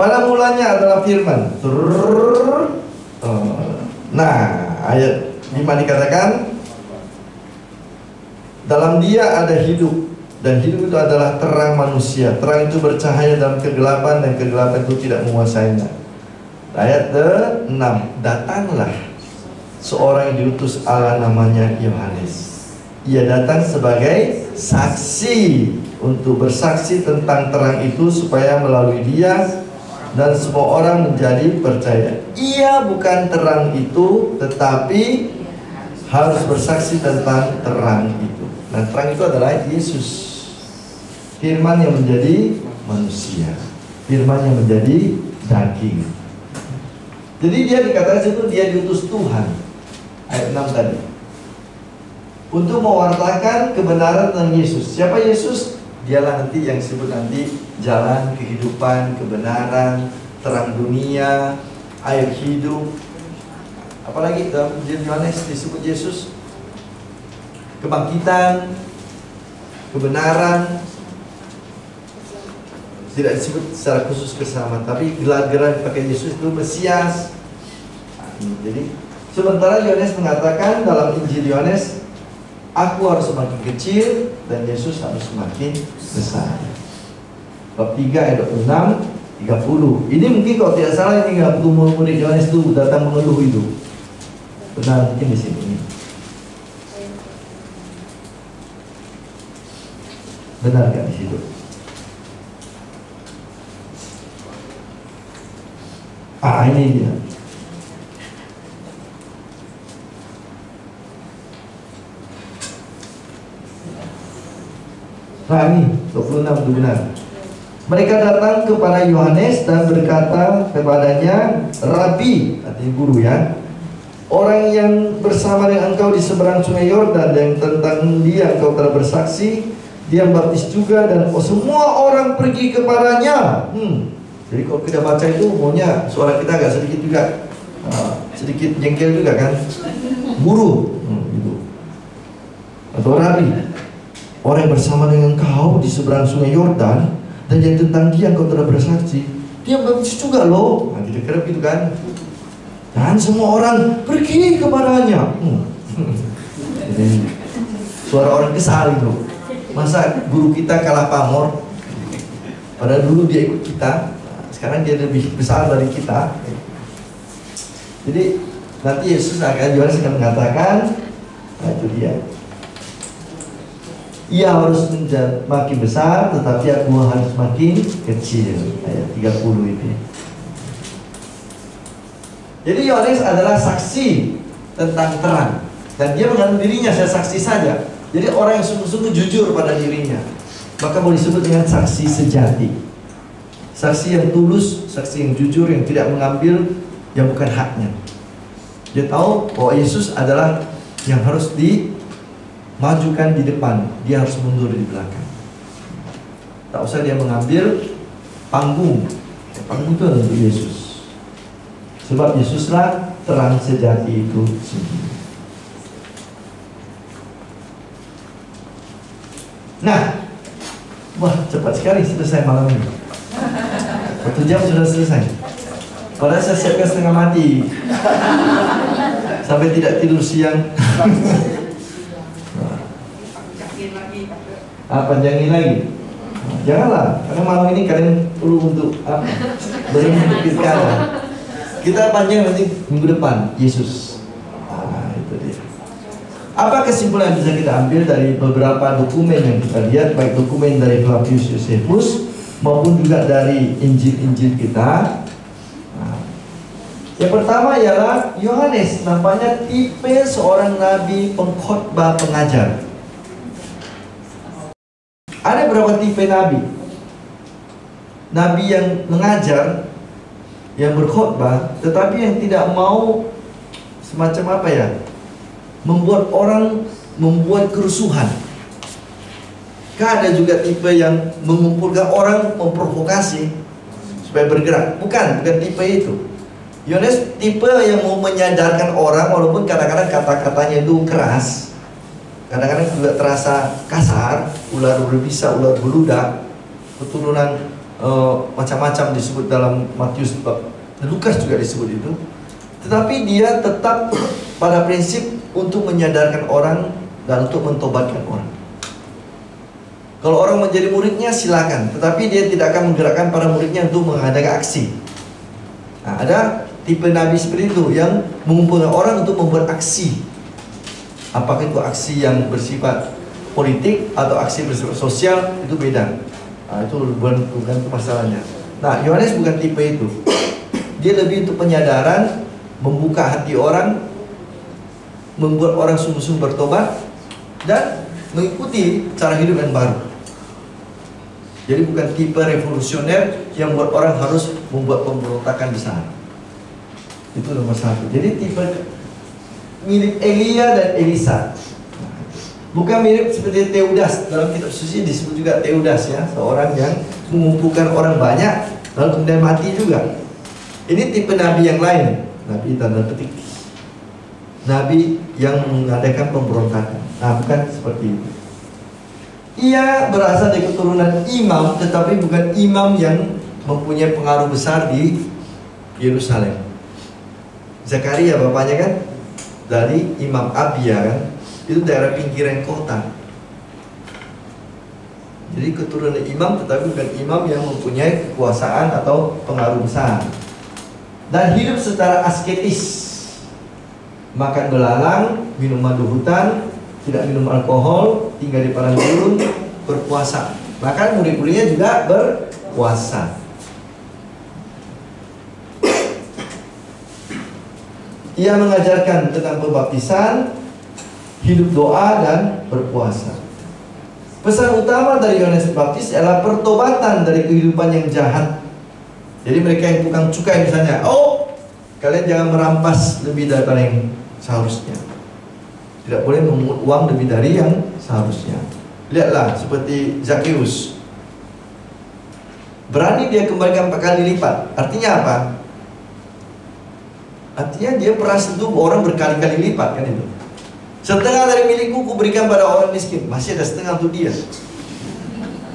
Pada mulanya adalah firman. Nah, ayat 5 dikatakan, dalam dia ada hidup, dan hidup itu adalah terang manusia. Terang itu bercahaya dalam kegelapan, dan kegelapan itu tidak menguasainya. Ayat 6, datanglah seorang yang diutus Allah, namanya Yohanes. Ia datang sebagai saksi, untuk bersaksi tentang terang itu, supaya melalui dia dan semua orang menjadi percaya. Ia bukan terang itu, tetapi harus bersaksi tentang terang itu. Nah, terang itu adalah Yesus, firman yang menjadi manusia, firman yang menjadi daging. Jadi dia dikatakan itu dia diutus Tuhan. Ayat 6 tadi, untuk mewartakan kebenaran tentang Yesus. Siapa Yesus? Dialah nanti yang disebut nanti jalan, kehidupan, kebenaran, terang dunia, air hidup. Apalagi dalam Injil Yohanes disebut Yesus? Kebangkitan, kebenaran, tidak disebut secara khusus keselamatan, tapi gelar-gelar dipakai Yesus itu Mesias. Jadi sementara Yohanes mengatakan dalam Injil Yohanes, aku harus semakin kecil dan Yesus harus semakin besar. Bab 3 ayat 26, 30. Ini mungkin kalau tidak salah ini waktu murid Yohanes itu datang mengeluh itu. Benar mungkin di sini. Benar nggak di situ? Ini dia. Ini 26 itu benar. Mereka datang kepada Yohanes dan berkata kepadanya, Rabi, artinya guru ya, orang yang bersama dengan engkau di seberang sungai Yordan yang tentang dia engkau telah bersaksi, dia baptis juga dan semua orang pergi kepadanya. Jadi kalau kita baca itu maunya suara kita agak sedikit juga sedikit jengkel juga kan. Guru gitu. Atau Rabi, orang yang bersama dengan engkau di seberang sungai Yordan dan yang tentang dia engkau telah bersaksi, dia baptis juga loh. Kira-kira gitu kan. Dan semua orang pergi kepadanya. Jadi, suara orang kesal itu. Masa guru kita kalah pamor? Padahal dulu dia ikut kita, sekarang dia lebih besar dari kita. Jadi nanti Yesus Yohanes akan mengatakan, itu dia. Ia harus makin besar, tetapi aku harus makin kecil. Ayat 30 ini. Jadi Yohanes adalah saksi tentang terang, dan dia mengaku dirinya saya saksi saja. Jadi orang yang sungguh-sungguh jujur pada dirinya, maka boleh disebut dengan saksi sejati. Saksi yang tulus, saksi yang jujur, yang tidak mengambil yang bukan haknya. Dia tahu bahwa Yesus adalah yang harus dimajukan di depan, dia harus mundur di belakang. Tak usah dia mengambil panggung. Panggung itu adalah untuk Yesus. Sebab Yesuslah terang sejati itu sendiri. Nah, wah cepat sekali selesai malam ini. 1 jam sudah selesai. Padahal saya siapkan setengah mati. Sampai tidak tidur siang. Panjangin lagi. Janganlah, karena malam ini kalian perlu untuk berpikirkan. Kita panjang nanti minggu depan, Yesus. Itu dia. Apa kesimpulan yang bisa kita ambil dari beberapa dokumen yang kita lihat, baik dokumen dari Flavius Josephus maupun juga dari Injil-Injil kita? Yang pertama ialah Yohanes nampaknya tipe seorang nabi pengkhotbah pengajar. Ada berapa tipe nabi? Nabi yang mengajar, yang berkhotbah, tetapi yang tidak mau semacam apa ya, membuat orang membuat kerusuhan. Ada juga tipe yang mengumpulkan orang, memprovokasi supaya bergerak. Bukan tipe itu. Yohanes tipe yang mau menyadarkan orang, walaupun kadang-kadang kata-katanya itu keras, kadang-kadang juga terasa kasar, ular berbisa, ular beludak, keturunan macam-macam disebut dalam Matius, Lukas juga disebut itu. Tetapi dia tetap pada prinsip untuk menyadarkan orang dan untuk mentobatkan orang. Kalau orang menjadi muridnya silakan, tetapi dia tidak akan menggerakkan para muridnya untuk mengadakan aksi. Ada tipe nabi seperti itu yang mengumpulkan orang untuk membuat aksi. Apakah itu aksi yang bersifat politik atau aksi bersifat sosial, itu beda. Itu bukan itu masalahnya. Nah, Yohanes bukan tipe itu. Dia lebih untuk penyadaran, membuka hati orang, membuat orang sungguh-sungguh bertobat dan mengikuti cara hidup yang baru. Jadi bukan tipe revolusioner yang membuat orang harus membuat pemberontakan besar. Itu nomor satu. Jadi tipe mirip Elia dan Elisa. Bukan mirip seperti Teudas. Dalam kitab suci disebut juga Teudas ya, seorang yang mengumpulkan orang banyak lalu kemudian mati juga. Ini tipe nabi yang lain, nabi tanda petik, nabi yang mengadakan pemberontakan. Nah, bukan seperti itu. Ia berasal dari keturunan imam, tetapi bukan imam yang mempunyai pengaruh besar di Yerusalem. Zakaria bapaknya kan dari Imam Abia kan, itu daerah pinggiran kota. Jadi keturunan imam tetapi bukan imam yang mempunyai kekuasaan atau pengaruh besar. Dan hidup secara asketis, makan belalang, minum madu hutan, tidak minum alkohol, tinggal di padang gurun, berpuasa. Bahkan murid-muridnya juga berpuasa. Ia mengajarkan tentang pembaptisan, hidup doa, dan berpuasa. Pesan utama dari Yohanes Pembaptis adalah pertobatan dari kehidupan yang jahat. Jadi mereka yang tukang cukai misalnya, oh kalian jangan merampas lebih daripada yang seharusnya. Tidak boleh memungut uang lebih dari yang seharusnya. Lihatlah seperti Zakheus, berani dia kembalikan 4 kali lipat. Artinya apa? Artinya dia peras itu orang berkali-kali lipat kan itu. Setengah dari milikku kuberikan pada orang miskin, masih ada setengah untuk dia.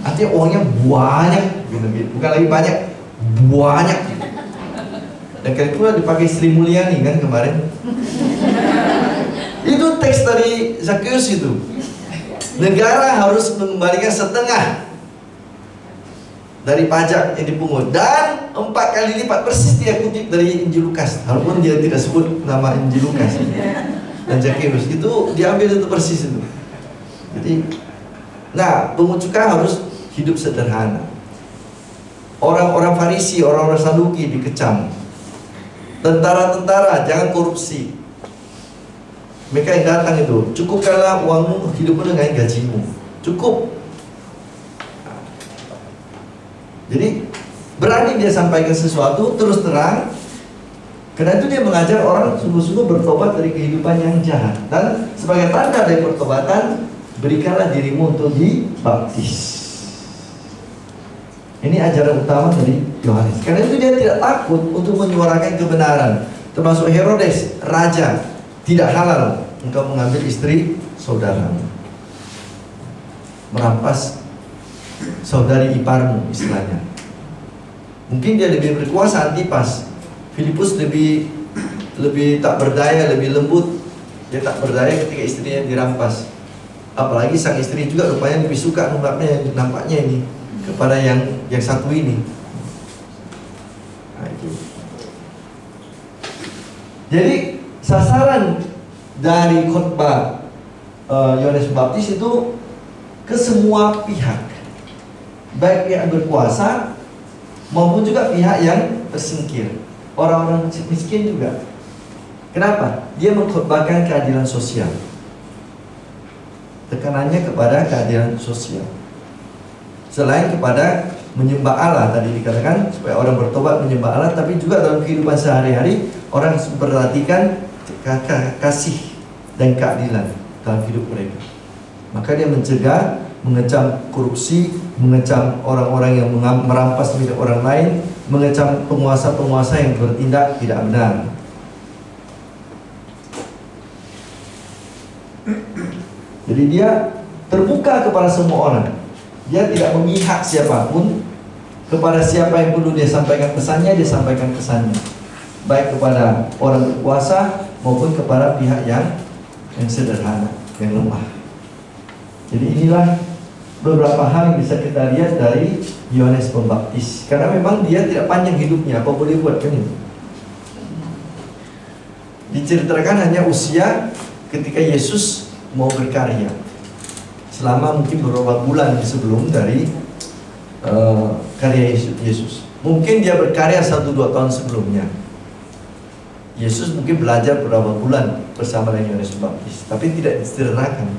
Artinya uangnya banyak gitu. Bukan lagi banyak, banyak gitu. Dan kali pula dipakai Sri Mulyani kan kemarin. Itu teks dari Zakheus itu. Negara harus mengembalikan setengah dari pajak yang dipungut, dan 4 kali lipat. Persis dia kutip dari Injil Lukas, walaupun dia tidak sebut nama Injil Lukas. Dan Zakheus itu diambil itu persis itu. Jadi, nah pungut cukai harus hidup sederhana. Orang-orang Farisi, orang-orang Saduki dikecam. Tentara-tentara jangan korupsi. Mereka yang datang itu, cukupkanlah uangmu, hidupmu dengan gajimu. Cukup. Jadi berani dia sampaikan sesuatu terus terang. Karena itu dia mengajar orang sungguh-sungguh bertobat dari kehidupan yang jahat. Dan sebagai tanda dari pertobatan, berikanlah dirimu untuk dibaptis. Ini ajaran utama dari Yohanes. Karena itu dia tidak takut untuk menyuarakan kebenaran. Termasuk Herodes, raja, tidak halal engkau mengambil istri saudaramu, merampas saudari iparmu istilahnya. Mungkin dia lebih berkuasa, Antipas. Filipus lebih tak berdaya, lebih lembut. Dia tak berdaya ketika istrinya dirampas. Apalagi sang istri juga rupanya lebih suka nampaknya ini kepada yang satu ini. Nah, itu. Jadi sasaran dari khotbah Yohanes Pembaptis itu ke semua pihak, baik pihak berkuasa maupun juga pihak yang tersingkir. Orang-orang miskin juga. Kenapa? Dia mengkhotbahkan keadilan sosial. Tekanannya kepada keadilan sosial. Selain kepada menyembah Allah, tadi dikatakan supaya orang bertobat menyembah Allah, tapi juga dalam kehidupan sehari-hari orang memperhatikan kasih dan keadilan dalam hidup mereka. Maka dia mencegah, mengecam korupsi, mengecam orang-orang yang merampas milik orang lain, mengecam penguasa-penguasa yang bertindak tidak benar. Jadi dia terbuka kepada semua orang. Dia tidak memihak siapapun. Kepada siapa yang perlu dia sampaikan pesannya, dia sampaikan pesannya. Baik kepada orang berkuasa maupun kepada pihak yang sederhana, yang lemah. Jadi inilah beberapa hal yang bisa kita lihat dari Yohanes Pembaptis. Karena memang dia tidak panjang hidupnya, apa boleh buat kan ini? Diceritakan hanya usia ketika Yesus mau berkarya. Selama mungkin beberapa bulan sebelum dari karya Yesus. Mungkin dia berkarya 1-2 tahun sebelumnya. Yesus mungkin belajar beberapa bulan bersama dengan Yohanes Pembaptis, tapi tidak disederhanakan.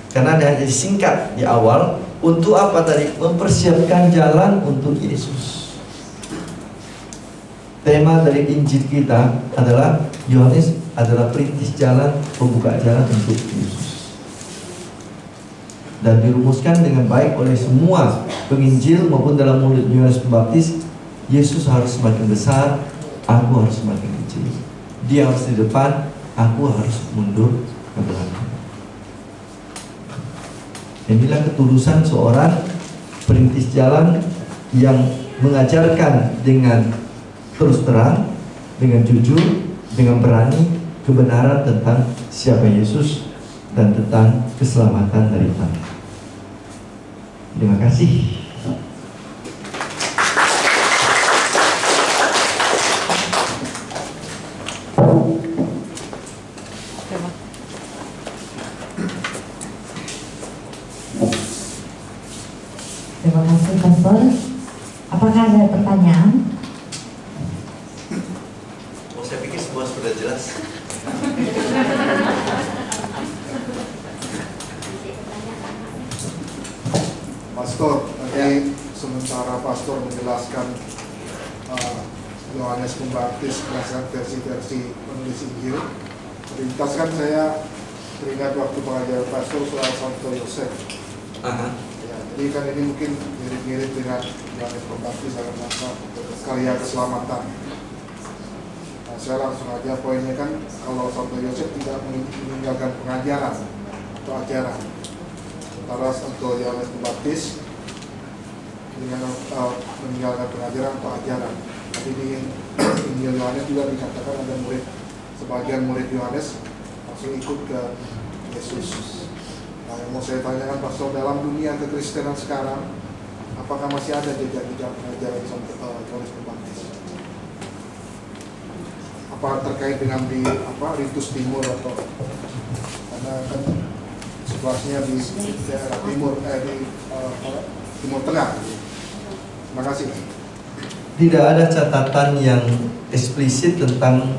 Karena hanya disingkat di awal. Untuk apa tadi? Mempersiapkan jalan untuk Yesus. Tema dari Injil kita adalah Yohanes adalah perintis jalan, pembuka jalan untuk Yesus. Dan dirumuskan dengan baik oleh semua penginjil maupun dalam mulut Yohanes Pembaptis. Yesus harus semakin besar, aku harus semakin kecil. Dia harus di depan, aku harus mundur ke belakang. Inilah ketulusan seorang perintis jalan yang mengajarkan dengan terus terang, dengan jujur, dengan berani kebenaran tentang siapa Yesus dan tentang keselamatan dari Tuhan. Terima kasih. Terima kasih Pastor. Apakah ada pertanyaan? Oh, saya pikir semua sudah jelas. Pastor, nanti sementara Pastor menjelaskan Yohanes Pembaptis berdasarkan versi-versi penulis Injil, terlintas kan saya teringat waktu pengajaran Pastor soal Santo Yosef. Ya, jadi kan ini mungkin mirip-mirip dengan Yohanes Pembaptis dalam masa karya keselamatan. Nah, saya langsung aja poinnya kan, kalau Santo Yosef tidak meninggalkan pengajaran atau ajaran, sementara Santo Yohanes Pembaptis dengan meninggalkan pengajaran atau ajaran. Jadi di Injil Yohanes juga dikatakan ada sebagian murid Yohanes langsung ikut ke Yesus. Nah, yang mau saya tanyakan Pastor, dalam dunia kekristenan sekarang, apakah masih ada jejak-jejak pengajaran Yohanes Pembaptis? Apa terkait dengan di ritus timur atau karena kan situasinya di daerah timur Timur Tengah. Terima kasih. Tidak ada catatan yang eksplisit tentang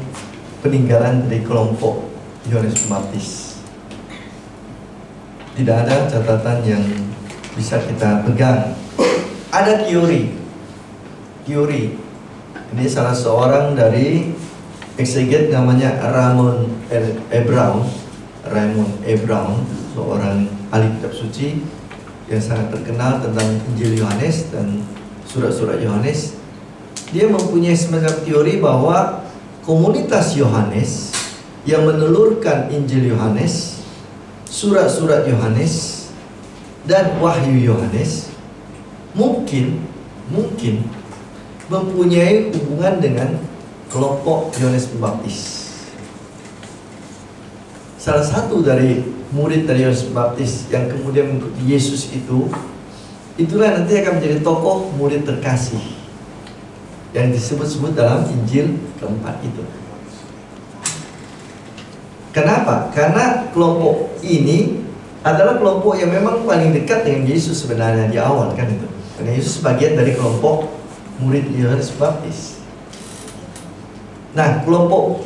peninggalan dari kelompok Yohanes Pembaptis. Tidak ada catatan yang bisa kita pegang. Ada teori. Ini salah seorang dari ekseget namanya Raymond E. Brown, seorang ahli kitab suci yang sangat terkenal tentang Injil Yohanes dan surat-surat Yohanes. Dia mempunyai semacam teori bahwa komunitas Yohanes yang menelurkan Injil Yohanes, surat-surat Yohanes, dan wahyu Yohanes mungkin mempunyai hubungan dengan kelompok Yohanes Pembaptis. Salah satu dari murid dari Yohanes Pembaptis yang kemudian mengikuti Yesus itulah nanti akan menjadi tokoh murid terkasih yang disebut-sebut dalam Injil keempat itu. Kenapa? Karena kelompok ini adalah kelompok yang memang paling dekat dengan Yesus sebenarnya di awal kan itu. Karena Yesus bagian dari kelompok murid Yohanes Pembaptis. Nah, kelompok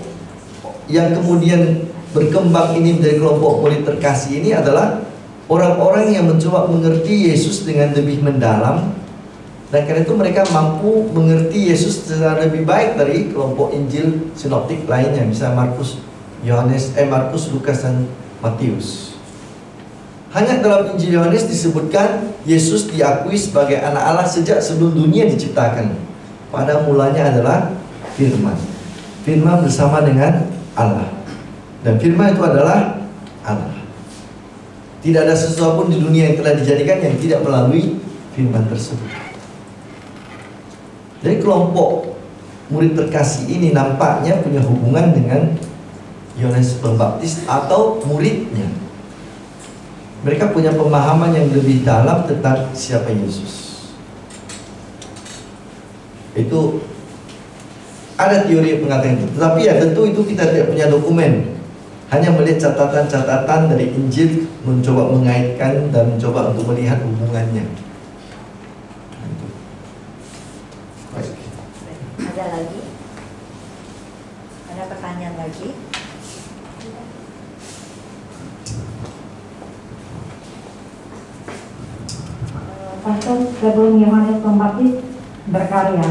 yang kemudian berkembang ini menjadi kelompok murid terkasih ini adalah orang-orang yang mencoba mengerti Yesus dengan lebih mendalam, dan karena itu mereka mampu mengerti Yesus secara lebih baik dari kelompok Injil sinoptik lainnya, misalnya Markus, Lukas, dan Matius. Hanya dalam Injil Yohanes disebutkan Yesus diakui sebagai anak Allah sejak sebelum dunia diciptakan. Pada mulanya adalah Firman. Firman bersama dengan Allah. Dan Firman itu adalah Allah. Tidak ada sesuatu pun di dunia yang telah dijadikan yang tidak melalui Firman tersebut. Jadi kelompok murid terkasih ini nampaknya punya hubungan dengan Yohanes Pembaptis atau muridnya. Mereka punya pemahaman yang lebih dalam tentang siapa Yesus. Itu ada teori yang mengatakan itu. Tetapi ya tentu itu kita tidak punya dokumen. Hanya melihat catatan-catatan dari Injil, mencoba mengaitkan dan mencoba untuk melihat hubungannya. Ada lagi? Ada pertanyaan lagi? Pastor, sebelum Yohanes Pembaptis berkarya,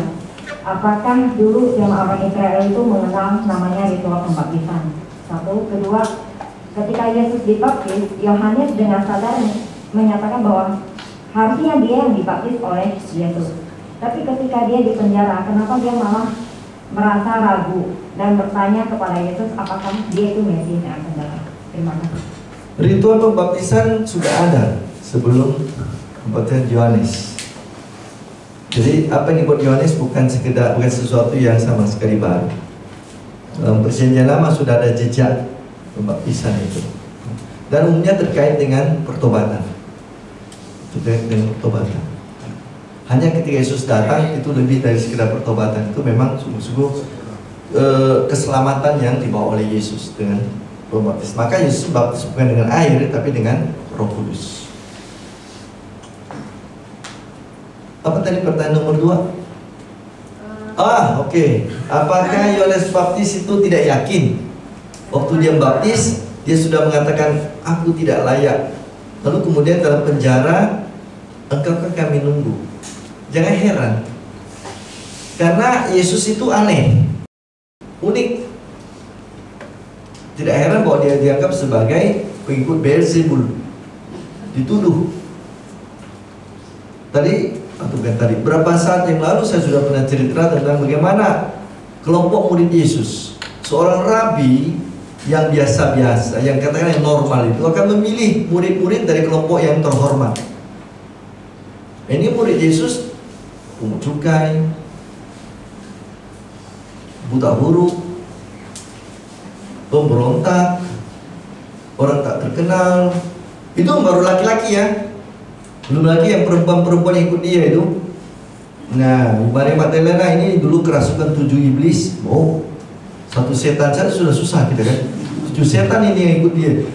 apakah dulu jemaah orang Israel itu mengenal namanya ritual pembaptisan? Satu, kedua, ketika Yesus dibaptis, Yohanes dengan sadar menyatakan bahwa harusnya dia yang dibaptis oleh Yesus. Tapi ketika dia di penjara, kenapa dia malah merasa ragu dan bertanya kepada Yesus apakah dia itu Mesias yang akan datang? Terima kasih. Ritual pembaptisan sudah ada sebelum kebaptisan Yohanes. Jadi apa yang dibuat Yohanes bukan sesuatu yang sama sekali baru. Dalam Perjanjian Lama sudah ada jejak pembaptisan itu. Dan umumnya terkait dengan pertobatan. Hanya ketika Yesus datang itu lebih dari sekedar pertobatan. Itu memang sungguh-sungguh keselamatan yang dibawa oleh Yesus dengan pembaptis. Maka Yesus baptis bukan dengan air tapi dengan Roh Kudus. Apa tadi pertanyaan nomor 2? Oke. Apakah Yohanes Baptis itu tidak yakin? Waktu dia baptis, dia sudah mengatakan, aku tidak layak. Lalu kemudian dalam penjara, engkau kami nunggu. Jangan heran, karena Yesus itu aneh, unik. Tidak heran bahwa dia dianggap sebagai pengikut Beelzebul, dituduh. Berapa saat yang lalu saya sudah pernah cerita tentang bagaimana kelompok murid Yesus, seorang rabi yang biasa-biasa, yang katakan yang normal itu akan memilih murid-murid dari kelompok yang terhormat. Ini murid Yesus pungut cukai, buta huruf, pemberontak, orang tak terkenal. Itu baru laki-laki ya. Belum lagi yang perempuan-perempuan yang ikut dia itu. Nah, Maria Magdalena ini dulu kerasukan 7 iblis. Satu setan saja sudah susah kita kan. 7 setan ini yang ikut dia.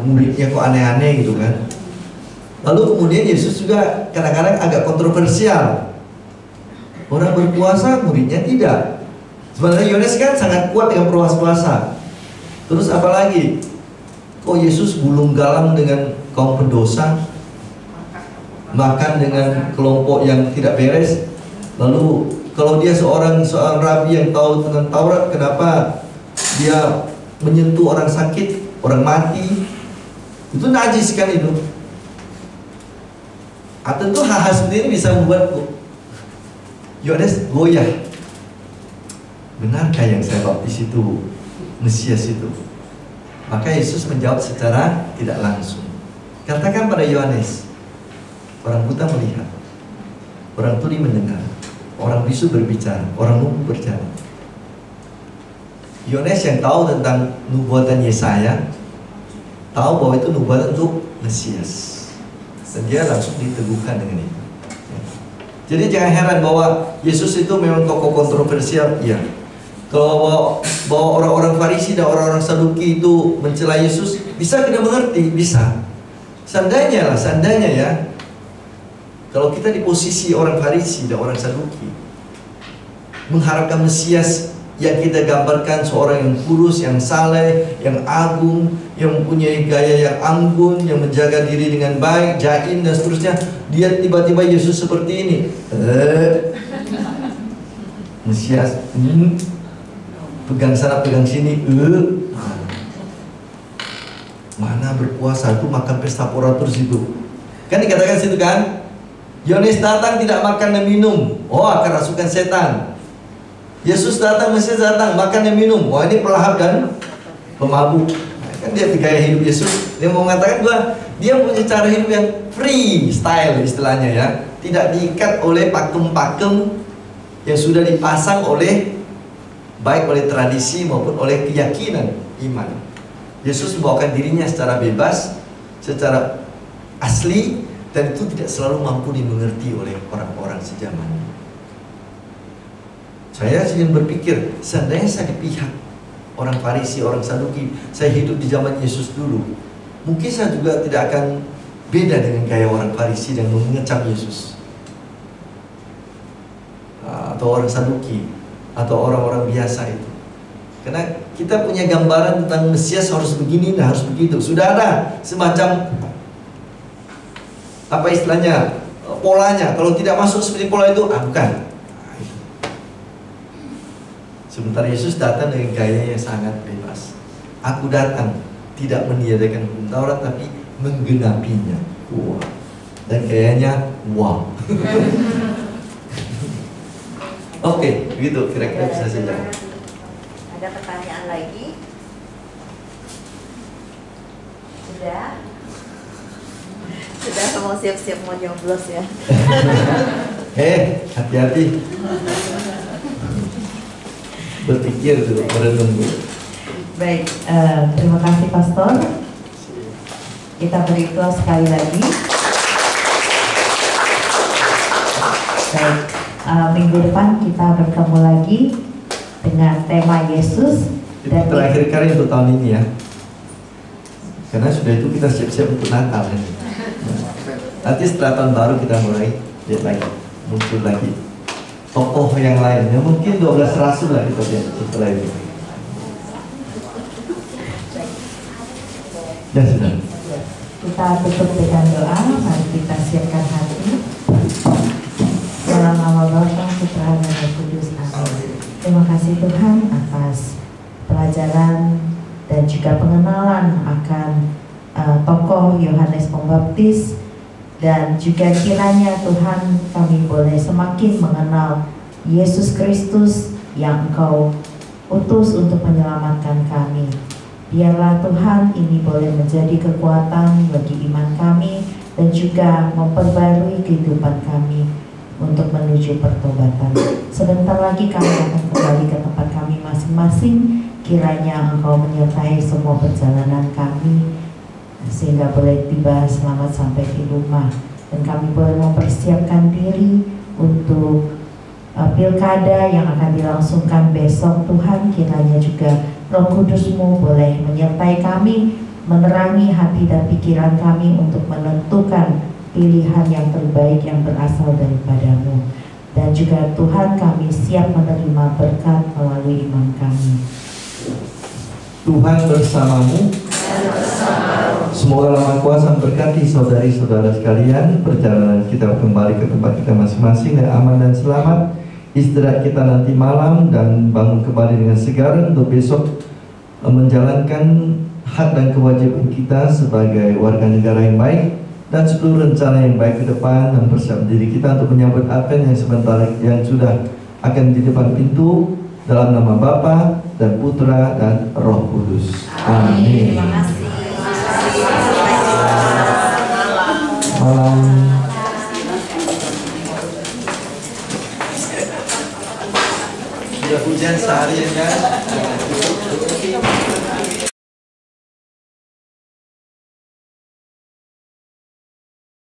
Muridnya kok aneh-aneh gitu kan. Lalu kemudian Yesus juga kadang-kadang agak kontroversial. Orang berpuasa, muridnya tidak. Sebenarnya Yohanes kan sangat kuat dengan puasa. Terus apalagi? Kok Yesus gulung galang dengan kaum pendosa, makan dengan kelompok yang tidak beres. Lalu kalau dia seorang rabi yang tahu tentang Taurat, kenapa dia menyentuh orang sakit, orang mati? Itu najis kan itu. Tentu hal-hal seperti ini bisa membuat Yohanes goyah. Benarkah yang saya baptis itu Mesias itu? Maka Yesus menjawab secara tidak langsung. Katakan pada Yohanes, orang buta melihat, orang tuli mendengar, orang bisu berbicara, orang lumpuh berjalan. Yohanes yang tahu tentang nubuatan Yesaya, tahu bahwa itu nubuatan untuk Mesias, dan dia langsung diteguhkan dengan itu. Jadi jangan heran bahwa Yesus itu memang tokoh kontroversial. Iya. Kalau bahwa orang-orang Farisi dan orang-orang Saduki itu mencela Yesus, bisa kita mengerti, bisa. Seandainya ya, kalau kita di posisi orang Farisi dan orang Saduki, mengharapkan Mesias yang kita gambarkan seorang yang kurus, yang saleh, yang agung, yang mempunyai gaya yang anggun, yang menjaga diri dengan baik, jaim dan seterusnya, dia tiba-tiba Yesus seperti ini. Mesias, pegang sana, pegang sini, mana berpuasa itu makan pesta pora terus itu. Kan dikatakan situ kan, Yohanes datang tidak makan dan minum, kerasukan setan. Yesus datang, Mesias datang, makan dan minum, ini pelahap dan pemabuk. Kan dia gaya hidup Yesus. Dia mau mengatakan bahwa dia punya cara hidup yang free style istilahnya ya, tidak diikat oleh pakem-pakem yang sudah dipasang baik oleh tradisi maupun oleh keyakinan iman. Yesus membawakan dirinya secara bebas, secara asli, dan itu tidak selalu mampu dimengerti oleh orang-orang sejaman. Saya ingin berpikir, seandainya saya di pihak orang Farisi, orang Saduki, saya hidup di zaman Yesus dulu, mungkin saya juga tidak akan beda dengan gaya orang Farisi yang mengecam Yesus, atau orang Saduki, atau orang-orang biasa itu. Karena kita punya gambaran tentang Mesias harus begini dan harus begitu. Sudah ada semacam apa istilahnya, polanya. Kalau tidak masuk seperti pola itu, bukan. Sementara Yesus datang dengan gaya yang sangat bebas. Aku datang tidak meniadakan hukum Taurat, tapi menggenapinya. Wow. Dan gayanya wow. Oke, begitu kira-kira bisa saya jawab. Ada pertanyaan lagi? Sudah? Sudah mau siap-siap mau nyoblos ya. Hati-hati. Berpikir dulu, merenung dulu. Baik, terima kasih Pastor. Kita beri close sekali lagi. Baik, minggu depan kita bertemu lagi dengan tema Yesus. Itu terakhir kali untuk tahun ini ya. Karena sudah itu kita siap-siap untuk Natal ini. Nanti setelah tahun baru kita mulai lihat lagi, muncul lagi tokoh yang lain. Ya mungkin 12 rasul lah kita lihat setelah itu. Ya sudah. Kita tutup dengan doa. Mari kita siapkan hati. Dalam nama Bapa, Putra, dan Roh Kudus. Amin. Terima kasih Tuhan atas pelajaran dan juga pengenalan akan tokoh Yohanes Pembaptis, dan juga kiranya Tuhan kami boleh semakin mengenal Yesus Kristus yang Engkau utus untuk menyelamatkan kami. Biarlah Tuhan ini boleh menjadi kekuatan bagi iman kami dan juga memperbarui kehidupan kami untuk menuju pertobatan. Sebentar lagi kami akan kembali ke tempat kami masing-masing. Kiranya Engkau menyertai semua perjalanan kami sehingga boleh tiba selamat sampai di rumah, dan kami boleh mempersiapkan diri untuk pilkada yang akan dilangsungkan besok. Tuhan, kiranya juga Roh Kudus-Mu boleh menyertai kami, menerangi hati dan pikiran kami untuk menentukan pilihan yang terbaik yang berasal daripada-Mu. Dan juga Tuhan, kami siap menerima berkat melalui iman kami. Tuhan bersamamu. Semoga Maha Kuasa memberkati saudari-saudara sekalian. Perjalanan kita kembali ke tempat kita masing-masing dengan aman dan selamat. Istirahat kita nanti malam dan bangun kembali dengan segar untuk besok menjalankan hak dan kewajiban kita sebagai warga negara yang baik dan seluruh rencana yang baik ke depan, dan persiapkan diri kita untuk menyambut Advent yang sebentar yang sudah akan di depan pintu. Dalam nama Bapa dan Putra dan Roh Kudus. Amin. Terima kasih. Malam. Sudah hujan seharian kan?